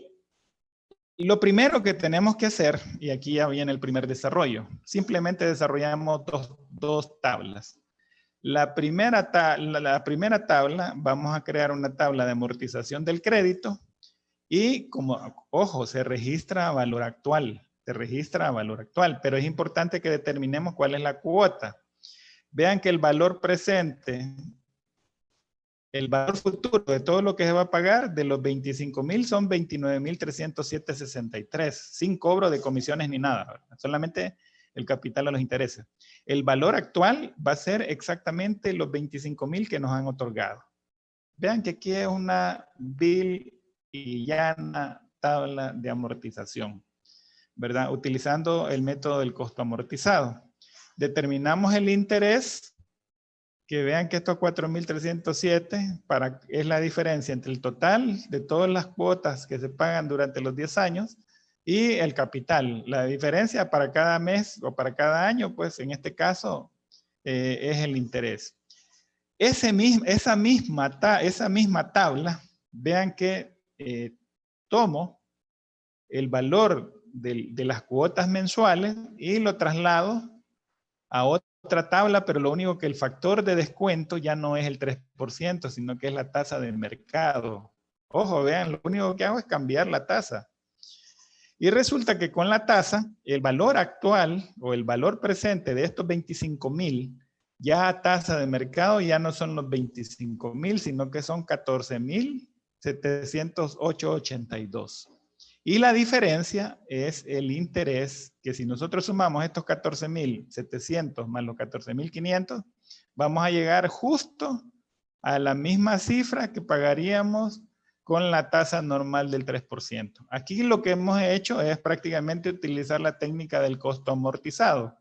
lo primero que tenemos que hacer, y aquí ya viene el primer desarrollo, simplemente desarrollamos dos tablas. La primera tabla, vamos a crear una tabla de amortización del crédito y como, ojo, se registra a valor actual. Se registra a valor actual, pero es importante que determinemos cuál es la cuota. Vean que el valor presente, el valor futuro de todo lo que se va a pagar de los 25,000 son 29,307.63, sin cobro de comisiones ni nada, ¿verdad? Solamente el capital a los intereses. El valor actual va a ser exactamente los 25,000 que nos han otorgado. Vean que aquí es una vil y llana tabla de amortización, ¿verdad? Utilizando el método del costo amortizado. Determinamos el interés, que vean que estos 4,307 es la diferencia entre el total de todas las cuotas que se pagan durante los 10 años y el capital. La diferencia para cada mes o para cada año, pues en este caso es el interés. Esa misma tabla, vean que tomo el valor de las cuotas mensuales y lo traslado a otra tabla, pero lo único que el factor de descuento ya no es el 3%, sino que es la tasa de mercado. Ojo, vean, lo único que hago es cambiar la tasa. Y resulta que con la tasa, el valor actual o el valor presente de estos 25,000, ya a tasa de mercado ya no son los 25,000, sino que son 14,708.82. Y la diferencia es el interés, que si nosotros sumamos estos 14,700 más los 14,500, vamos a llegar justo a la misma cifra que pagaríamos con la tasa normal del 3%. Aquí lo que hemos hecho es prácticamente utilizar la técnica del costo amortizado,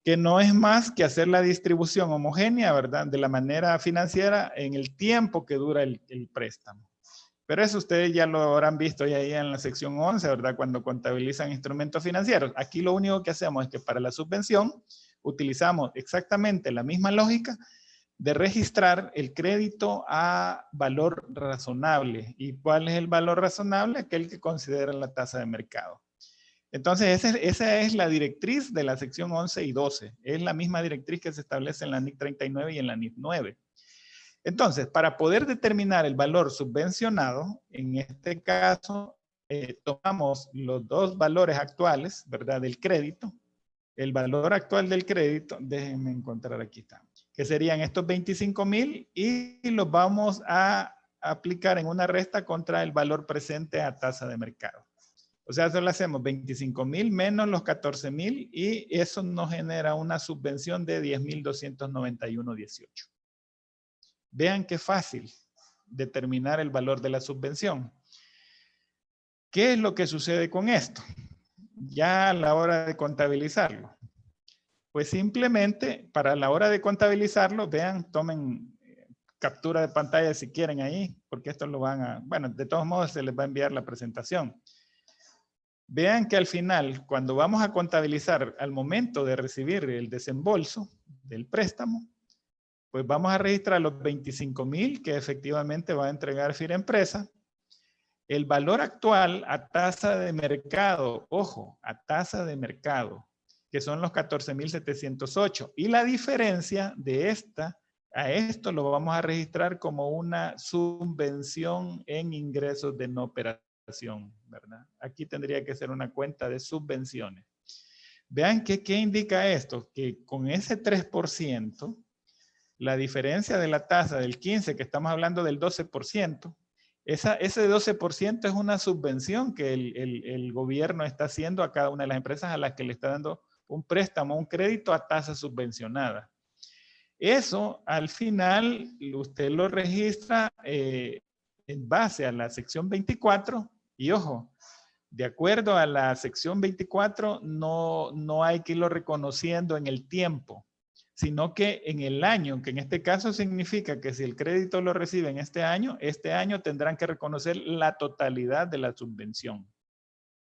que no es más que hacer la distribución homogénea, ¿verdad? De la manera financiera en el tiempo que dura el préstamo. Pero eso ustedes ya lo habrán visto ya ahí en la sección 11, ¿verdad? Cuando contabilizan instrumentos financieros. Aquí lo único que hacemos es que para la subvención utilizamos exactamente la misma lógica de registrar el crédito a valor razonable. ¿Y cuál es el valor razonable? Aquel que considera la tasa de mercado. Entonces, esa es la directriz de la sección 11 y 12. Es la misma directriz que se establece en la NIC 39 y en la NIC 9. Entonces, para poder determinar el valor subvencionado, en este caso, tomamos los dos valores actuales, ¿verdad? Del crédito. El valor actual del crédito, déjenme encontrar, aquí está, que serían estos 25,000 y los vamos a aplicar en una resta contra el valor presente a tasa de mercado. O sea, solo hacemos 25,000 menos los 14,000 y eso nos genera una subvención de 10,291.18. Vean qué fácil determinar el valor de la subvención. ¿Qué es lo que sucede con esto? Ya a la hora de contabilizarlo. Pues simplemente para la hora de contabilizarlo, vean, tomen captura de pantalla si quieren ahí, porque esto lo van a, bueno, de todos modos se les va a enviar la presentación. Vean que al final, cuando vamos a contabilizar al momento de recibir el desembolso del préstamo, pues vamos a registrar los 25,000 que efectivamente va a entregar Firempresa. El valor actual a tasa de mercado, ojo, a tasa de mercado, que son los 14,708. Y la diferencia de esta a esto lo vamos a registrar como una subvención en ingresos de no operación, ¿verdad? Aquí tendría que ser una cuenta de subvenciones. Vean que, ¿qué indica esto? Que con ese 3%, la diferencia de la tasa del 15%, que estamos hablando del 12%, ese 12% es una subvención que el gobierno está haciendo a cada una de las empresas a las que le está dando un préstamo, un crédito a tasa subvencionada. Eso al final usted lo registra en base a la sección 24 y ojo, de acuerdo a la sección 24 no hay que irlo reconociendo en el tiempo, sino que en el año, que en este caso significa que si el crédito lo recibe en este año tendrán que reconocer la totalidad de la subvención.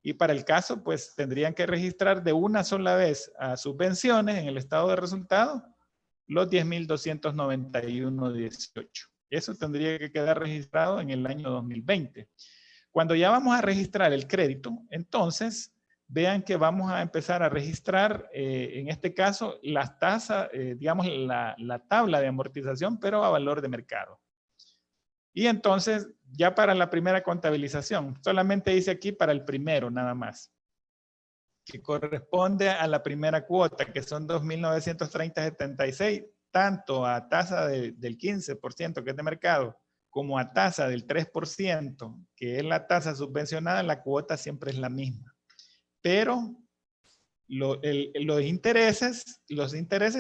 Y para el caso, pues tendrían que registrar de una sola vez a subvenciones en el estado de resultados los 10,291,18. Eso tendría que quedar registrado en el año 2020. Cuando ya vamos a registrar el crédito, entonces vean que vamos a empezar a registrar, en este caso, las tasas, digamos, la tabla de amortización, pero a valor de mercado. Y entonces, ya para la primera contabilización, solamente dice aquí para el primero nada más, que corresponde a la primera cuota, que son 2,930,76, tanto a tasa del 15%, que es de mercado, como a tasa del 3%, que es la tasa subvencionada, la cuota siempre es la misma. Pero los intereses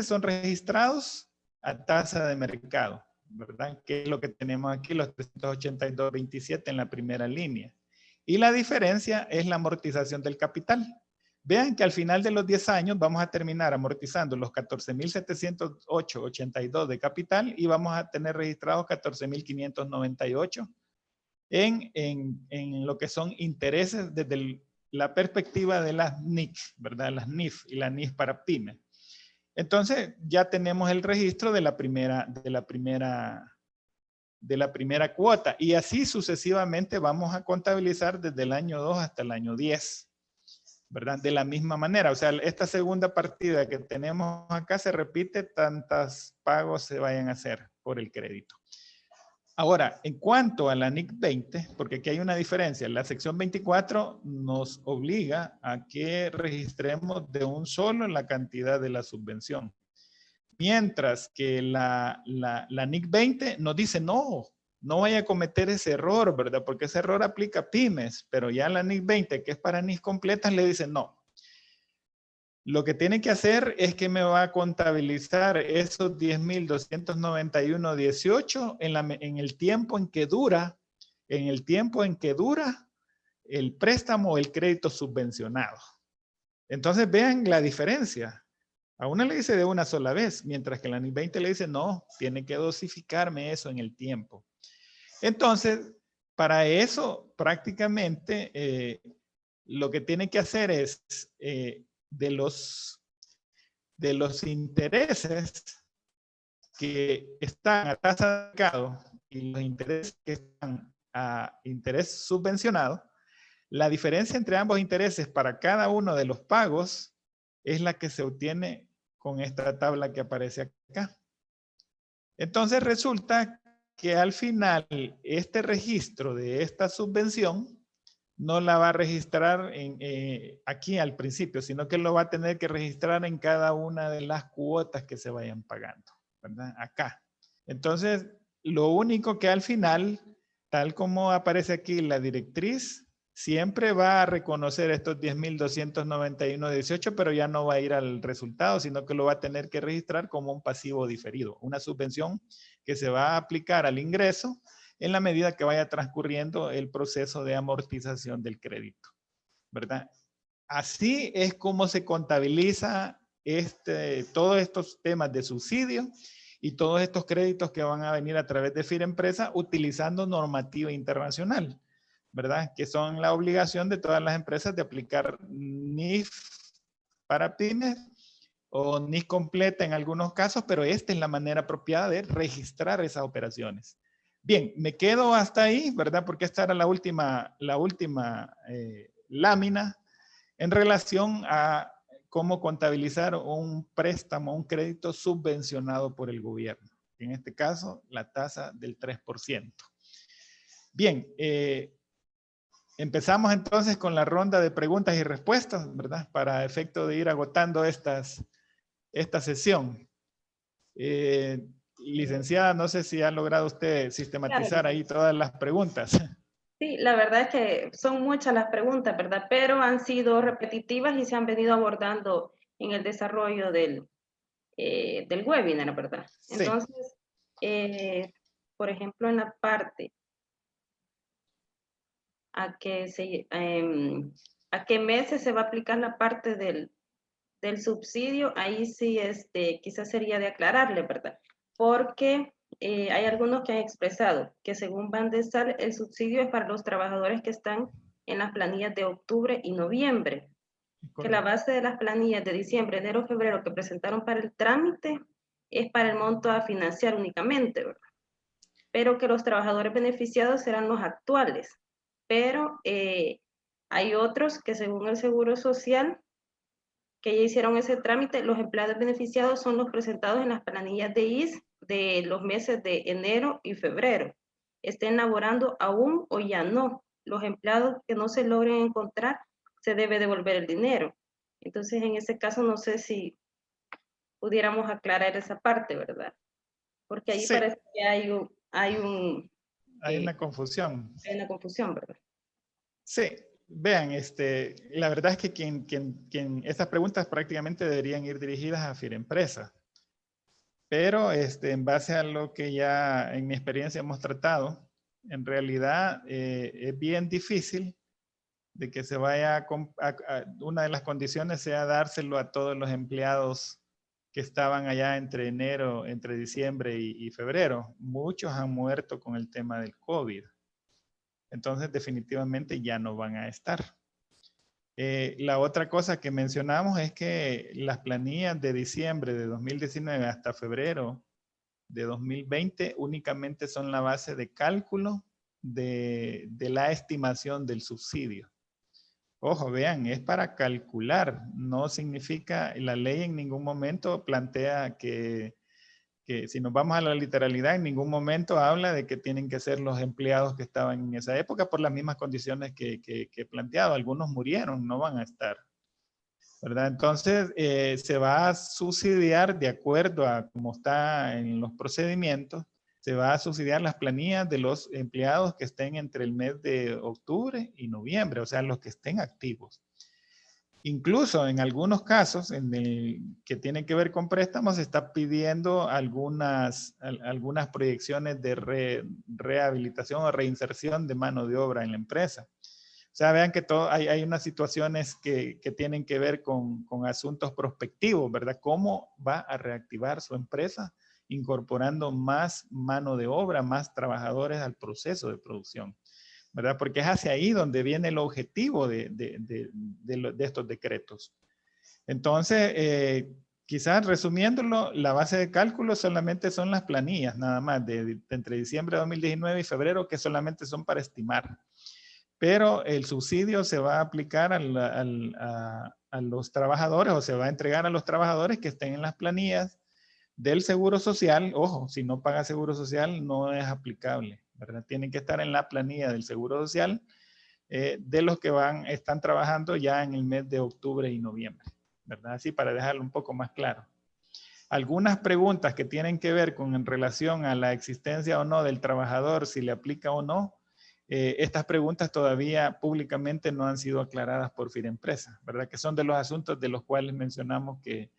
son registrados a tasa de mercado, ¿verdad? Que es lo que tenemos aquí, los 382,27 en la primera línea. Y la diferencia es la amortización del capital. Vean que al final de los 10 años vamos a terminar amortizando los 14,708,82 de capital y vamos a tener registrados 14,598 en lo que son intereses desde la perspectiva de las NIC, ¿verdad? Las NIF y la NIF para PYME. Entonces ya tenemos el registro de la primera cuota y así sucesivamente vamos a contabilizar desde el año 2 hasta el año 10. ¿Verdad? De la misma manera, o sea, esta segunda partida que tenemos acá se repite tantos pagos se vayan a hacer por el crédito. Ahora, en cuanto a la NIC 20, porque aquí hay una diferencia, la sección 24 nos obliga a que registremos de un solo la cantidad de la subvención. Mientras que la NIC 20 nos dice no vaya a cometer ese error, ¿verdad? Porque ese error aplica a pymes, pero ya la NIC 20, que es para NIC completas, le dice no. Lo que tiene que hacer es que me va a contabilizar esos 10,291,18 en el tiempo en que dura, el préstamo o el crédito subvencionado. Entonces vean la diferencia. A una le dice de una sola vez, mientras que la NIC 20 le dice no, tiene que dosificarme eso en el tiempo. Entonces, para eso prácticamente lo que tiene que hacer es de los intereses que están a tasa de mercado y los intereses que están a interés subvencionado, la diferencia entre ambos intereses para cada uno de los pagos es la que se obtiene con esta tabla que aparece acá. Entonces resulta que al final este registro de esta subvención no la va a registrar aquí al principio, sino que lo va a tener que registrar en cada una de las cuotas que se vayan pagando, ¿verdad? Acá. Entonces, lo único que al final, tal como aparece aquí la directriz, siempre va a reconocer estos 10,291,18, pero ya no va a ir al resultado, sino que lo va a tener que registrar como un pasivo diferido, una subvención que se va a aplicar al ingreso en la medida que vaya transcurriendo el proceso de amortización del crédito, ¿verdad? Así es como se contabiliza todos estos temas de subsidio y todos estos créditos que van a venir a través de FIREMPRESA utilizando normativa internacional, ¿verdad? Que son la obligación de todas las empresas de aplicar NIF para pymes o NIF completa en algunos casos, pero esta es la manera apropiada de registrar esas operaciones. Bien, me quedo hasta ahí, ¿verdad? Porque esta era la última lámina en relación a cómo contabilizar un préstamo, un crédito subvencionado por el gobierno. En este caso, la tasa del 3%. Bien, empezamos entonces con la ronda de preguntas y respuestas, ¿verdad? Para efecto de ir agotando esta sesión. Licenciada, no sé si ha logrado usted sistematizar Claro. ahí todas las preguntas. Sí, la verdad es que son muchas las preguntas, ¿verdad? Pero han sido repetitivas y se han venido abordando en el desarrollo del webinar, ¿verdad? Sí. Entonces, por ejemplo, en la parte a qué meses se va a aplicar la parte del subsidio, ahí sí quizás sería de aclararle, ¿verdad? Porque hay algunos que han expresado que según Bandesal el subsidio es para los trabajadores que están en las planillas de octubre y noviembre, que la base de las planillas de diciembre, enero, febrero que presentaron para el trámite es para el monto a financiar únicamente, ¿verdad? Pero que los trabajadores beneficiados serán los actuales. Pero hay otros que según el Seguro Social que ya hicieron ese trámite, los empleados beneficiados son los presentados en las planillas de IS de los meses de enero y febrero. Estén laborando aún o ya no. Los empleados que no se logren encontrar, se debe devolver el dinero. Entonces, en ese caso, no sé si pudiéramos aclarar esa parte, ¿verdad? Porque ahí Sí, parece que hay una confusión. hay una confusión, ¿verdad? Sí, vean, la verdad es que estas preguntas prácticamente deberían ir dirigidas a FIREMPRESA. Pero en base a lo que ya en mi experiencia hemos tratado, en realidad es bien difícil de que se vaya una de las condiciones sea dárselo a todos los empleados que estaban allá entre diciembre y febrero. Muchos han muerto con el tema del COVID. Entonces definitivamente ya no van a estar. La otra cosa que mencionamos es que las planillas de diciembre de 2019 hasta febrero de 2020 únicamente son la base de cálculo de la estimación del subsidio. Ojo, vean, es para calcular, no significa, la ley en ningún momento plantea que si nos vamos a la literalidad, en ningún momento habla de que tienen que ser los empleados que estaban en esa época por las mismas condiciones que he planteado. Algunos murieron, no van a estar, ¿verdad? Entonces, se va a subsidiar de acuerdo a cómo está en los procedimientos, se va a subsidiar las planillas de los empleados que estén entre el mes de octubre y noviembre, o sea, los que estén activos. Incluso en algunos casos que tienen que ver con préstamos, se está pidiendo algunas proyecciones de rehabilitación o reinserción de mano de obra en la empresa. O sea, vean que hay unas situaciones que tienen que ver con asuntos prospectivos, ¿verdad? ¿Cómo va a reactivar su empresa incorporando más mano de obra, más trabajadores al proceso de producción? ¿Verdad? Porque es hacia ahí donde viene el objetivo de estos decretos. Entonces, quizás resumiéndolo, la base de cálculo solamente son las planillas, nada más, de entre diciembre de 2019 y febrero, que solamente son para estimar. Pero el subsidio se va a aplicar a los trabajadores o se va a entregar a los trabajadores que estén en las planillas del Seguro Social. Ojo, si no paga Seguro Social no es aplicable, ¿verdad? Tienen que estar en la planilla del Seguro Social de los que están trabajando ya en el mes de octubre y noviembre, ¿verdad? Así para dejarlo un poco más claro. Algunas preguntas que tienen que ver en relación a la existencia o no del trabajador, si le aplica o no, estas preguntas todavía públicamente no han sido aclaradas por FIREMPRESA, ¿verdad? Que son de los asuntos de los cuales mencionamos que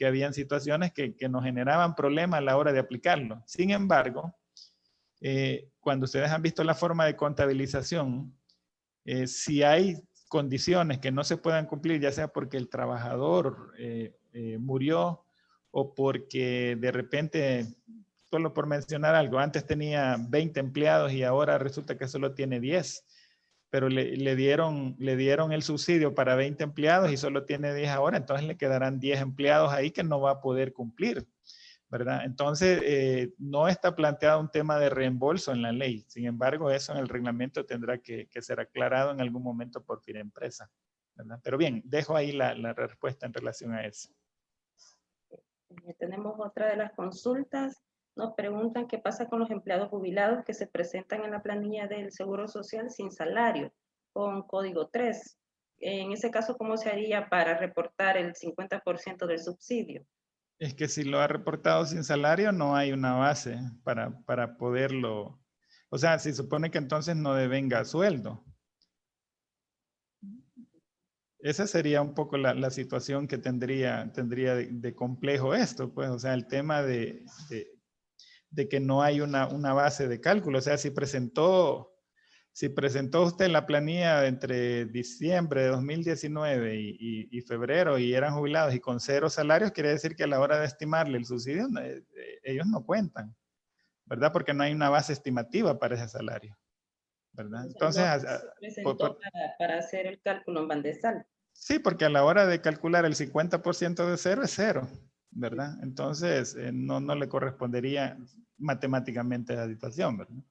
habían situaciones que nos generaban problemas a la hora de aplicarlo. Sin embargo, cuando ustedes han visto la forma de contabilización, si hay condiciones que no se puedan cumplir, ya sea porque el trabajador murió o porque de repente, solo por mencionar algo, antes tenía 20 empleados y ahora resulta que solo tiene 10, pero le dieron el subsidio para 20 empleados y solo tiene 10 ahora, entonces le quedarán 10 empleados ahí que no va a poder cumplir, ¿verdad? Entonces, no está planteado un tema de reembolso en la ley. Sin embargo, eso en el reglamento tendrá que ser aclarado en algún momento por Finempresa, ¿verdad? Pero bien, dejo ahí la respuesta en relación a eso. Tenemos otra de las consultas. Nos preguntan qué pasa con los empleados jubilados que se presentan en la planilla del Seguro Social sin salario, con código 3. En ese caso, ¿cómo se haría para reportar el 50% del subsidio? Es que si lo ha reportado sin salario, no hay una base para poderlo. O sea, se supone que entonces no devenga sueldo. Esa sería un poco la situación que tendría de complejo esto, pues, o sea, el tema de que no hay una base de cálculo. O sea, si presentó usted la planilla entre diciembre de 2019 y febrero y eran jubilados y con 0 salarios, quiere decir que a la hora de estimarle el subsidio, ellos no cuentan, ¿verdad? Porque no hay una base estimativa para ese salario, ¿verdad? Entonces, no se presentó para hacer el cálculo en Bandesal. Sí, porque a la hora de calcular el 50% de 0 es 0, ¿verdad? Entonces, no le correspondería matemáticamente a la situación, ¿verdad?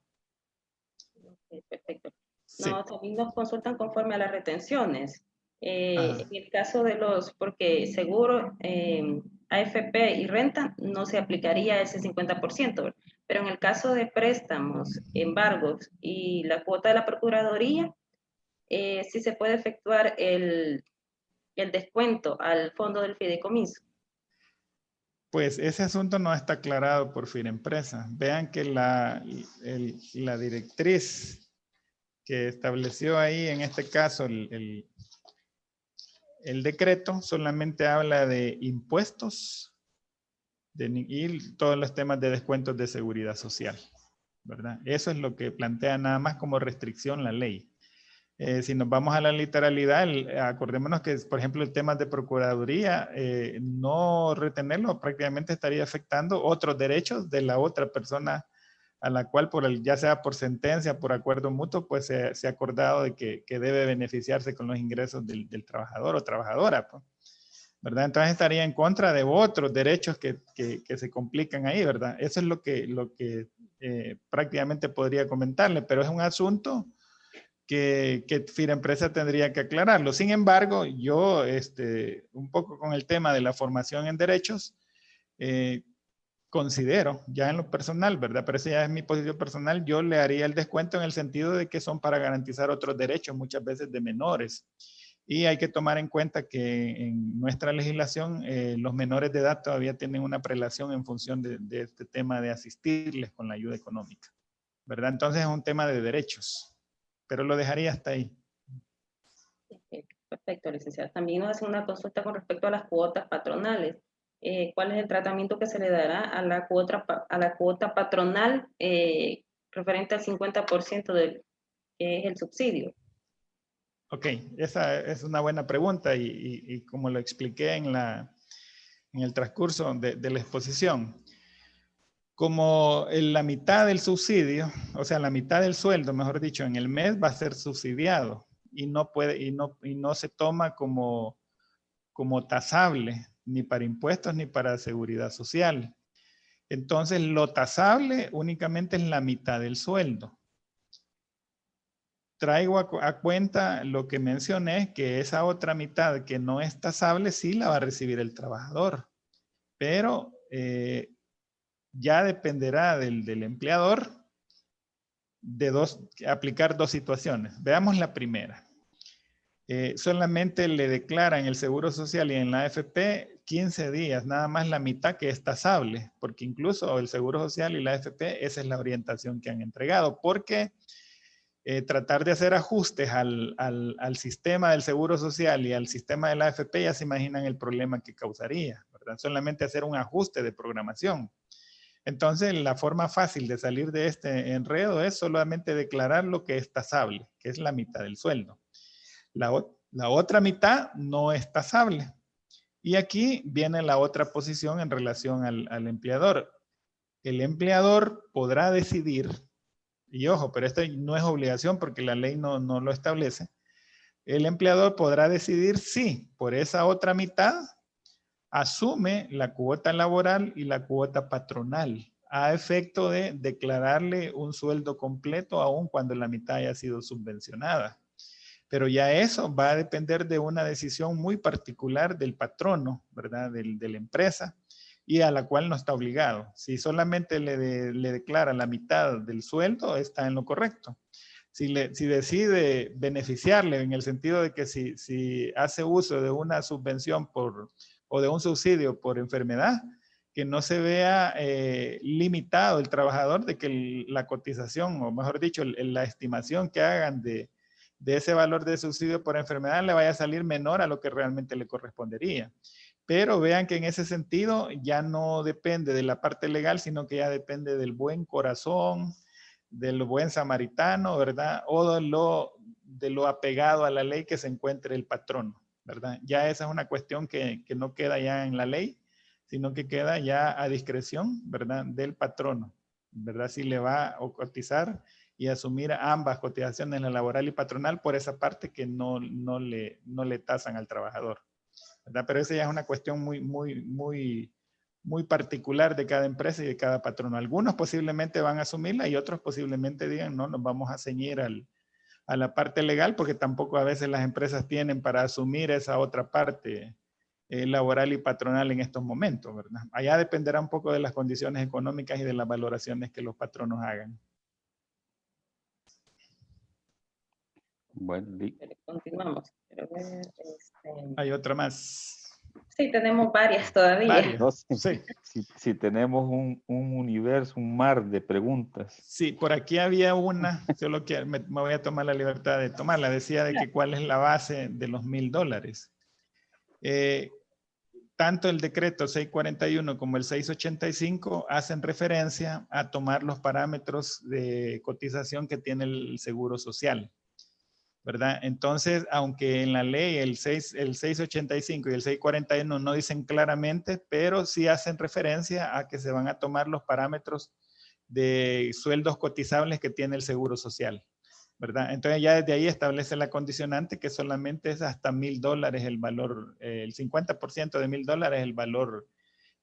Perfecto. Sí. No, también nos consultan conforme a las retenciones. En el caso de porque seguro, AFP y renta no se aplicaría ese 50%, ¿verdad? Pero en el caso de préstamos, embargos y la cuota de la Procuraduría, sí se puede efectuar el descuento al fondo del fideicomiso. Pues ese asunto no está aclarado por Finempresa. Vean que la directriz que estableció ahí, en este caso, el decreto solamente habla de impuestos y todos los temas de descuentos de seguridad social, ¿verdad? Eso es lo que plantea nada más como restricción la ley. Si nos vamos a la literalidad, acordémonos que, por ejemplo, el tema de Procuraduría, no retenerlo prácticamente estaría afectando otros derechos de la otra persona a la cual, ya sea por sentencia, por acuerdo mutuo, pues se ha acordado de que debe beneficiarse con los ingresos del trabajador o trabajadora, pues, ¿verdad? Entonces estaría en contra de otros derechos que se complican ahí, ¿verdad? Eso es lo que prácticamente podría comentarle, pero es un asunto que Finempresa tendría que aclararlo. Sin embargo, yo, un poco con el tema de la formación en derechos, considero, ya en lo personal, ¿verdad? Pero esa ya es mi posición personal, yo le haría el descuento en el sentido de que son para garantizar otros derechos, muchas veces de menores. Y hay que tomar en cuenta que en nuestra legislación los menores de edad todavía tienen una prelación en función de este tema de asistirles con la ayuda económica, ¿verdad? Entonces es un tema de derechos, pero lo dejaría hasta ahí. Perfecto, licenciada. También nos hacen una consulta con respecto a las cuotas patronales. ¿Cuál es el tratamiento que se le dará a la cuota patronal referente al 50% que es el subsidio? Ok, esa es una buena pregunta y como lo expliqué en el transcurso de la exposición, como la mitad del subsidio, o sea, la mitad del sueldo, mejor dicho, en el mes va a ser subsidiado y no se toma como tasable ni para impuestos ni para seguridad social. Entonces, lo tasable únicamente es la mitad del sueldo. Traigo a cuenta lo que mencioné, que esa otra mitad que no es tasable sí la va a recibir el trabajador, pero ya dependerá del empleador aplicar dos situaciones. Veamos la primera. Solamente le declara en el Seguro Social y en la AFP 15 días, nada más la mitad que es tasable, porque incluso el Seguro Social y la AFP, esa es la orientación que han entregado, porque tratar de hacer ajustes al sistema del Seguro Social y al sistema de la AFP, ya se imaginan el problema que causaría, ¿verdad? Solamente hacer un ajuste de programación. Entonces, la forma fácil de salir de este enredo es solamente declarar lo que es tasable, que es la mitad del sueldo. La otra mitad no es tasable. Y aquí viene la otra posición en relación al empleador. El empleador podrá decidir, y ojo, pero esto no es obligación porque la ley no lo establece. El empleador podrá decidir si por esa otra mitad asume la cuota laboral y la cuota patronal a efecto de declararle un sueldo completo aun cuando la mitad haya sido subvencionada. Pero ya eso va a depender de una decisión muy particular del patrono, ¿verdad? De la empresa y a la cual no está obligado. Si solamente le declara la mitad del sueldo, está en lo correcto. Si decide beneficiarle en el sentido de que si hace uso de una subvención o de un subsidio por enfermedad, que no se vea limitado el trabajador de que la cotización, o mejor dicho, la estimación que hagan de ese valor de subsidio por enfermedad le vaya a salir menor a lo que realmente le correspondería. Pero vean que en ese sentido ya no depende de la parte legal, sino que ya depende del buen corazón, del buen samaritano, ¿verdad? O de lo apegado a la ley que se encuentre el patrono, ¿verdad? Ya esa es una cuestión que no queda ya en la ley, sino que queda ya a discreción, ¿verdad? Del patrono, ¿verdad? Si le va a cotizar y asumir ambas cotizaciones, la laboral y patronal, por esa parte que no le tasan al trabajador, ¿verdad? Pero esa ya es una cuestión muy particular de cada empresa y de cada patrono. Algunos posiblemente van a asumirla y otros posiblemente digan, no, nos vamos a ceñir a la parte legal porque tampoco a veces las empresas tienen para asumir esa otra parte laboral y patronal en estos momentos, ¿verdad? Allá dependerá un poco de las condiciones económicas y de las valoraciones que los patronos hagan. Bueno, Continuamos. Hay otra más. Sí, tenemos varias todavía. Varias. no, Sí. Si tenemos un universo, un mar de preguntas. Sí, por aquí había una, solo que me voy a tomar la libertad de tomarla. Decía de que cuál es la base de los $1,000. Tanto el decreto 641 como el 685 hacen referencia a tomar los parámetros de cotización que tiene el Seguro Social, ¿verdad? Entonces, aunque en la ley el 685 y el 641 no dicen claramente, pero sí hacen referencia a que se van a tomar los parámetros de sueldos cotizables que tiene el Seguro Social, ¿verdad? Entonces ya desde ahí establece la condicionante que solamente es hasta $1,000 el valor, el 50% de $1,000 es el valor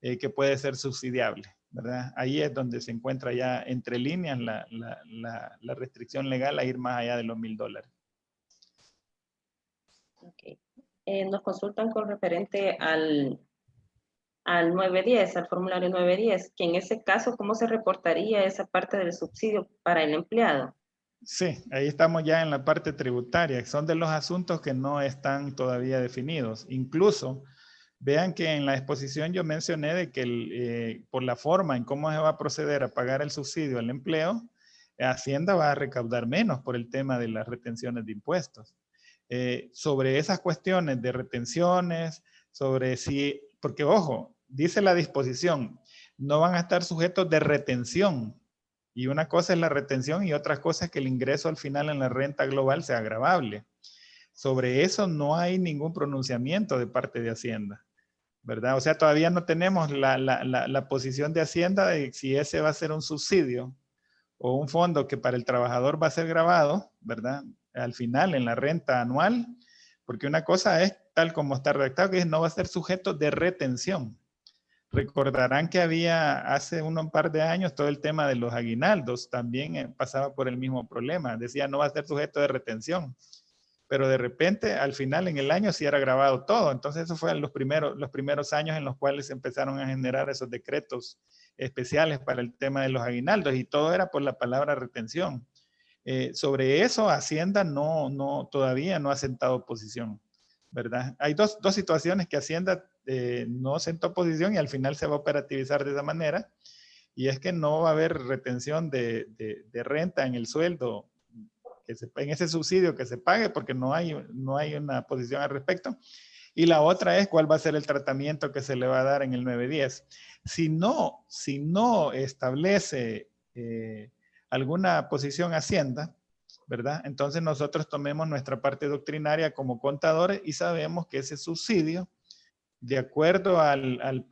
que puede ser subsidiable, ¿verdad? Ahí es donde se encuentra ya entre líneas la restricción legal a ir más allá de los $1,000. Okay. Nos consultan con referente al 910, al formulario 910, que en ese caso, ¿cómo se reportaría esa parte del subsidio para el empleado? Sí, ahí estamos ya en la parte tributaria. Son de los asuntos que no están todavía definidos. Incluso, vean que en la exposición yo mencioné de que por la forma en cómo se va a proceder a pagar el subsidio al empleo, Hacienda va a recaudar menos por el tema de las retenciones de impuestos. Sobre esas cuestiones de retenciones, sobre si, porque ojo, dice la disposición, no van a estar sujetos de retención. Y una cosa es la retención y otra cosa es que el ingreso al final en la renta global sea agravable. Sobre eso no hay ningún pronunciamiento de parte de Hacienda, ¿verdad? O sea, todavía no tenemos la posición de Hacienda de si ese va a ser un subsidio o un fondo que para el trabajador va a ser grabado, ¿verdad? Al final en la renta anual, porque una cosa es tal como está redactado, que no va a ser sujeto de retención. Recordarán que había hace un par de años todo el tema de los aguinaldos, también pasaba por el mismo problema, decía no va a ser sujeto de retención, pero de repente al final en el año sí era grabado todo, entonces eso fue los primeros años en los cuales empezaron a generar esos decretos especiales para el tema de los aguinaldos y todo era por la palabra retención. Sobre eso Hacienda todavía no ha sentado posición, ¿verdad? Hay dos situaciones que Hacienda no sentó posición y al final se va a operativizar de esa manera, y es que no va a haber retención de renta en el sueldo, en ese subsidio que se pague, porque no hay una posición al respecto. Y la otra es cuál va a ser el tratamiento que se le va a dar en el 910. Si no establece alguna posición Hacienda, ¿verdad? Entonces nosotros tomemos nuestra parte doctrinaria como contadores y sabemos que ese subsidio, de acuerdo al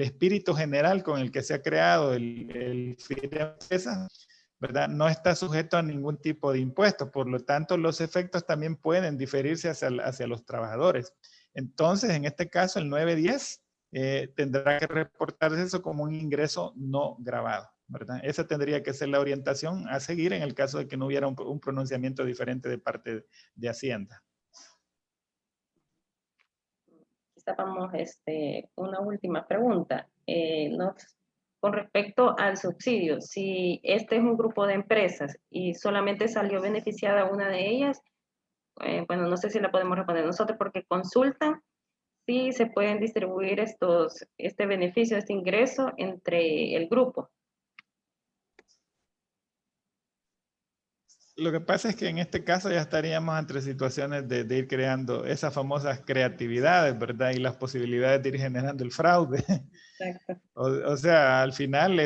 espíritu general con el que se ha creado el FIDEMPRESA, ¿verdad? No está sujeto a ningún tipo de impuesto. Por lo tanto, los efectos también pueden diferirse hacia los trabajadores. Entonces, en este caso, el 910 tendrá que reportarse eso como un ingreso no grabado, ¿verdad? Esa tendría que ser la orientación a seguir en el caso de que no hubiera un pronunciamiento diferente de parte de Hacienda. Vamos, una última pregunta. Con respecto al subsidio, si este es un grupo de empresas y solamente salió beneficiada una de ellas, bueno, no sé si la podemos responder nosotros porque consultan si se pueden distribuir este beneficio, este ingreso entre el grupo. Lo que pasa es que en este caso ya estaríamos entre situaciones de ir creando esas famosas creatividades, ¿verdad? Y las posibilidades de ir generando el fraude. Exacto. O sea, al final,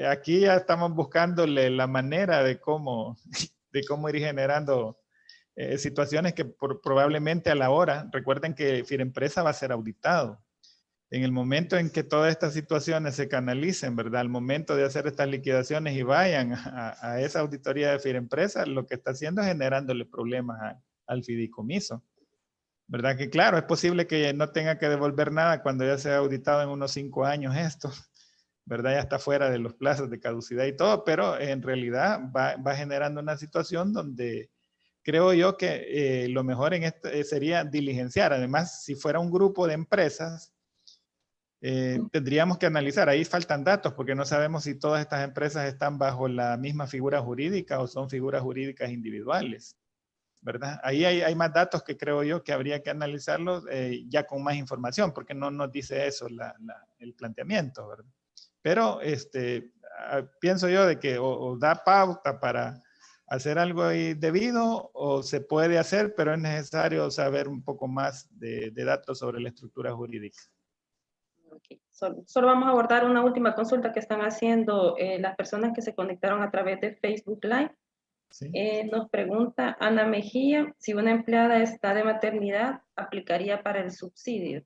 aquí ya estamos buscándole la manera de cómo ir generando situaciones que probablemente a la hora, recuerden que Firempresa va a ser auditado. En el momento en que todas estas situaciones se canalicen, ¿verdad? Al momento de hacer estas liquidaciones y vayan a esa auditoría de Firempresa, lo que está haciendo es generándole problemas al fideicomiso. ¿Verdad? Que claro, es posible que no tenga que devolver nada cuando ya sea auditado en unos 5 años esto, ¿verdad? Ya está fuera de los plazos de caducidad y todo, pero en realidad va generando una situación donde creo yo que lo mejor en esto sería diligenciar. Además, si fuera un grupo de empresas, tendríamos que analizar, ahí faltan datos porque no sabemos si todas estas empresas están bajo la misma figura jurídica o son figuras jurídicas individuales, ¿verdad? Ahí hay más datos que creo yo que habría que analizarlos ya con más información porque no nos dice eso el planteamiento, ¿verdad? Pero pienso yo de que o da pauta para hacer algo ahí debido o se puede hacer, pero es necesario saber un poco más de datos sobre la estructura jurídica. Okay. Solo vamos a abordar una última consulta que están haciendo las personas que se conectaron a través de Facebook Live. ¿Sí? Nos pregunta Ana Mejía, si una empleada está de maternidad, ¿aplicaría para el subsidio?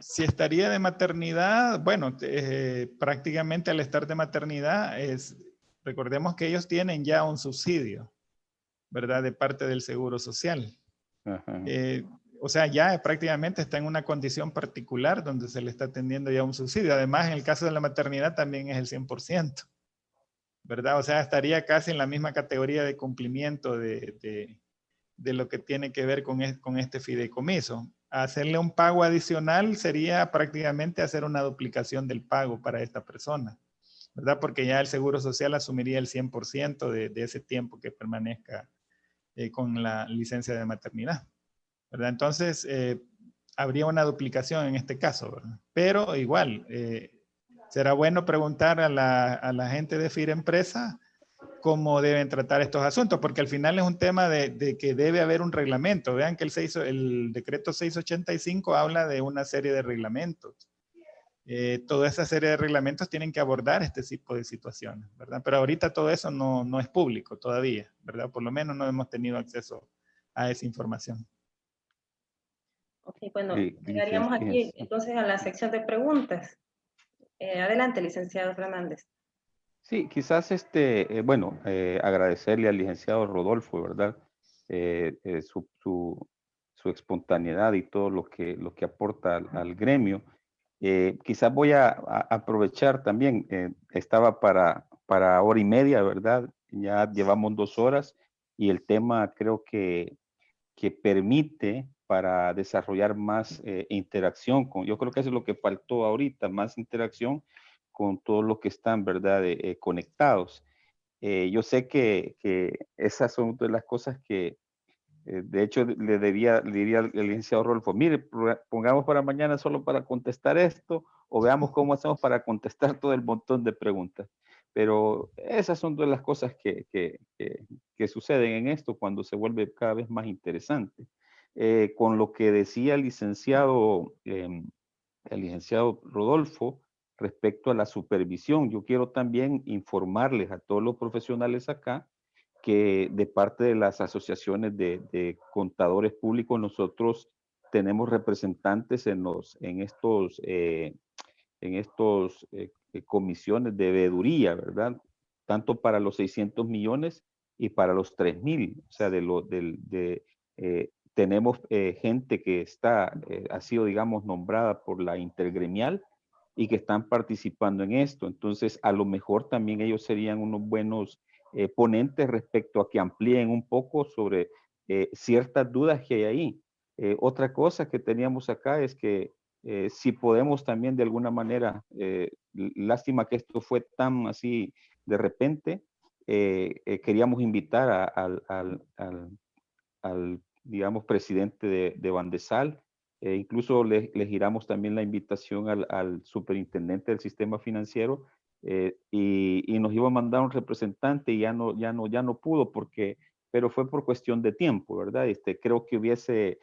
Si estaría de maternidad, bueno, prácticamente al estar de maternidad, recordemos que ellos tienen ya un subsidio, ¿verdad? De parte del Seguro Social. O sea, ya prácticamente está en una condición particular donde se le está atendiendo ya un subsidio. Además, en el caso de la maternidad también es el 100%, ¿verdad? O sea, estaría casi en la misma categoría de cumplimiento de lo que tiene que ver con este fideicomiso. Hacerle un pago adicional sería prácticamente hacer una duplicación del pago para esta persona, ¿verdad? Porque ya el Seguro Social asumiría el 100% de ese tiempo que permanezca con la licencia de maternidad, ¿verdad? Entonces, habría una duplicación en este caso, ¿verdad? Pero igual, será bueno preguntar a la gente de Firempresa cómo deben tratar estos asuntos, porque al final es un tema de que debe haber un reglamento. Vean que el decreto 685 habla de una serie de reglamentos. Toda esa serie de reglamentos tienen que abordar este tipo de situaciones, ¿verdad? Pero ahorita todo eso no es público todavía, ¿verdad? Por lo menos no hemos tenido acceso a esa información. Ok, bueno, llegaríamos aquí entonces a la sección de preguntas. Adelante, licenciado Fernández. Sí, quizás bueno, agradecerle al licenciado Rodolfo, ¿verdad? Su espontaneidad y todo lo que aporta al gremio. Quizás voy a aprovechar también, estaba para hora y media, ¿verdad? Ya llevamos 2 horas y el tema creo que permite para desarrollar más interacción yo creo que eso es lo que faltó ahorita, más interacción con todos los que están, ¿verdad? Conectados. Yo sé que esas son de las cosas que, de hecho, le diría al licenciado Rodolfo, mire, pongamos para mañana solo para contestar esto, o veamos cómo hacemos para contestar todo el montón de preguntas. Pero esas son de las cosas que suceden en esto cuando se vuelve cada vez más interesante. Con lo que decía el licenciado Rodolfo, respecto a la supervisión. Yo quiero también informarles a todos los profesionales acá que de parte de las asociaciones de contadores públicos nosotros tenemos representantes en estos comisiones de veeduría, ¿verdad? Tanto para los 600 millones y para los 3.000. O sea, tenemos gente que ha sido, digamos, nombrada por la intergremial y que están participando en esto. Entonces, a lo mejor también ellos serían unos buenos ponentes respecto a que amplíen un poco sobre ciertas dudas que hay ahí. Otra cosa que teníamos acá es que si podemos también de alguna manera, lástima que esto fue tan así de repente, queríamos invitar al, digamos, presidente de Bandesal, incluso les giramos también la invitación al superintendente del sistema financiero, y nos iba a mandar un representante y ya no pudo pero fue por cuestión de tiempo, ¿verdad? Creo que hubiese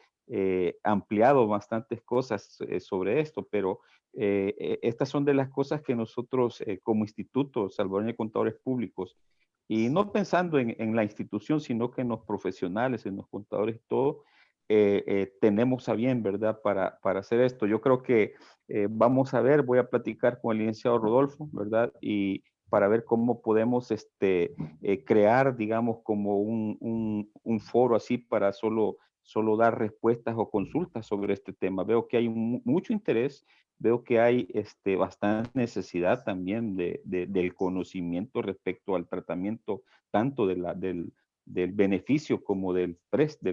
ampliado bastantes cosas sobre esto, pero estas son de las cosas que nosotros como Instituto Salvadoreño de Contadores Públicos, y no pensando en la institución, sino que en los profesionales, en los contadores y todo, tenemos a bien, ¿verdad? Para hacer esto. Yo creo que vamos a ver, voy a platicar con el licenciado Rodolfo, ¿verdad? Y para ver cómo podemos crear, digamos, como un foro así para solo dar respuestas o consultas sobre este tema. Veo que hay mucho interés, veo que hay bastante necesidad también del conocimiento respecto al tratamiento tanto del beneficio como de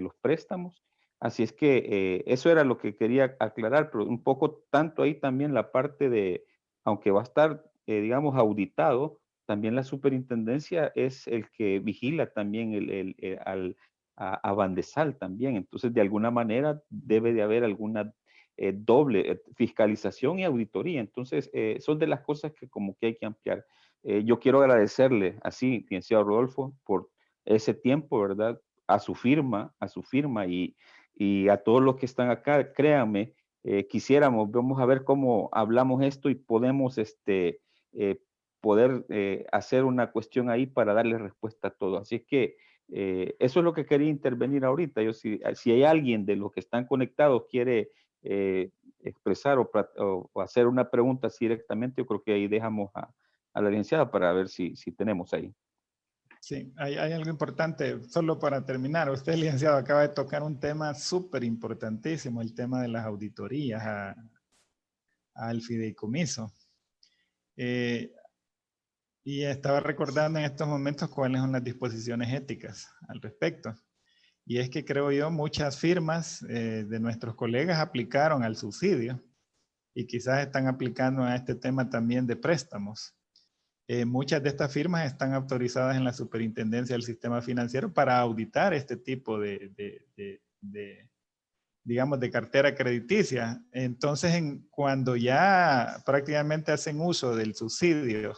los préstamos. Así es que eso era lo que quería aclarar, pero un poco tanto ahí también la parte de, aunque va a estar, digamos, auditado, también la superintendencia es el que vigila también a Bandesal también. Entonces, de alguna manera debe de haber alguna doble fiscalización y auditoría. Entonces, son de las cosas que como que hay que ampliar. Yo quiero agradecerle así, licenciado Rodolfo, por ese tiempo, ¿verdad? A su firma y a todos los que están acá, créanme, vamos a ver cómo hablamos esto y podemos poder hacer una cuestión ahí para darle respuesta a todo. Así es que eso es lo que quería intervenir ahorita. Si hay alguien de los que están conectados quiere expresar o hacer una pregunta así directamente, yo creo que ahí dejamos a la licenciada para ver si tenemos ahí. Sí, hay algo importante, solo para terminar. Usted, licenciado, acaba de tocar un tema súper importantísimo, el tema de las auditorías al fideicomiso. Y estaba recordando en estos momentos cuáles son las disposiciones éticas al respecto. Y es que creo yo muchas firmas de nuestros colegas aplicaron al subsidio y quizás están aplicando a este tema también de préstamos. Muchas de estas firmas están autorizadas en la Superintendencia del Sistema Financiero para auditar este tipo digamos, de cartera crediticia. Entonces, cuando ya prácticamente hacen uso del subsidio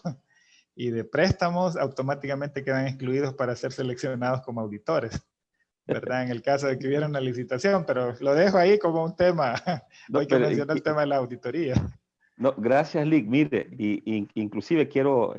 y de préstamos, automáticamente quedan excluidos para ser seleccionados como auditores, ¿verdad? En el caso de que hubiera una licitación, pero lo dejo ahí como un tema. No, Hoy que mencionó el tema de la auditoría. No, gracias, Lick. Mire, inclusive quiero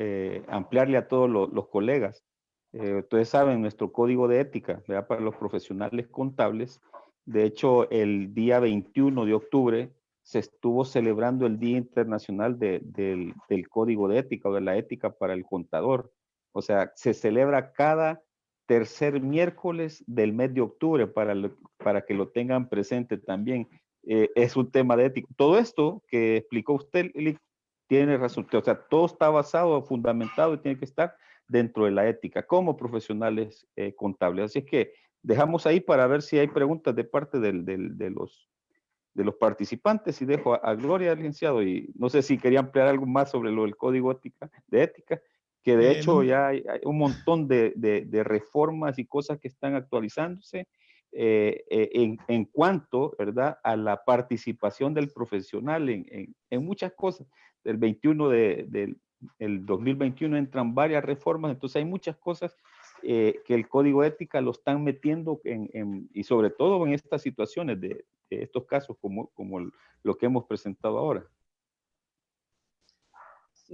ampliarle a todos los colegas. Ustedes saben, nuestro código de ética, ¿verdad? Para los profesionales contables. De hecho, el día 21 de octubre se estuvo celebrando el Día Internacional del Código de Ética o de la ética para el contador. O sea, se celebra cada tercer miércoles del mes de octubre para que lo tengan presente también. Es un tema de ética. Todo esto que explicó usted, Lick, tiene razón. O sea, todo está basado, fundamentado y tiene que estar dentro de la ética como profesionales contables. Así es que dejamos ahí para ver si hay preguntas de parte de los participantes y dejo a Gloria, licenciado, y no sé si quería ampliar algo más sobre lo del código de ética, que de hecho ya hay un montón de reformas y cosas que están actualizándose en cuanto, ¿verdad?, a la participación del profesional en muchas cosas. Del 21 del 2021 entran varias reformas, entonces hay muchas cosas que el código de ética lo están metiendo y sobre todo en estas situaciones de estos casos como lo que hemos presentado ahora.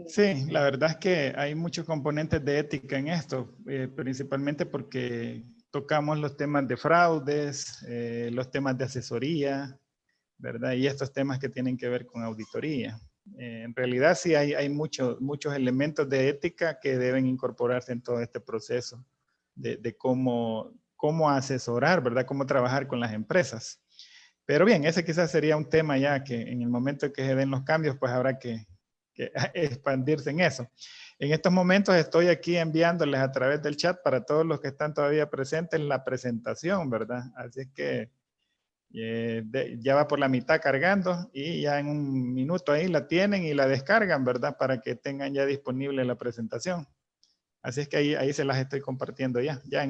Sí, la verdad es que hay muchos componentes de ética en esto, principalmente porque tocamos los temas de fraudes, los temas de asesoría, ¿verdad? Y estos temas que tienen que ver con auditoría. En realidad sí hay muchos elementos de ética que deben incorporarse en todo este proceso de cómo asesorar, ¿verdad? Cómo trabajar con las empresas. Pero bien, ese quizás sería un tema ya que en el momento que se den los cambios, pues habrá que expandirse en eso. En estos momentos estoy aquí enviándoles a través del chat para todos los que están todavía presentes la presentación, ¿verdad? Así es que ya va por la mitad cargando y ya en un minuto ahí la tienen y la descargan, ¿verdad? Para que tengan ya disponible la presentación. Así es que ahí se las estoy compartiendo ya en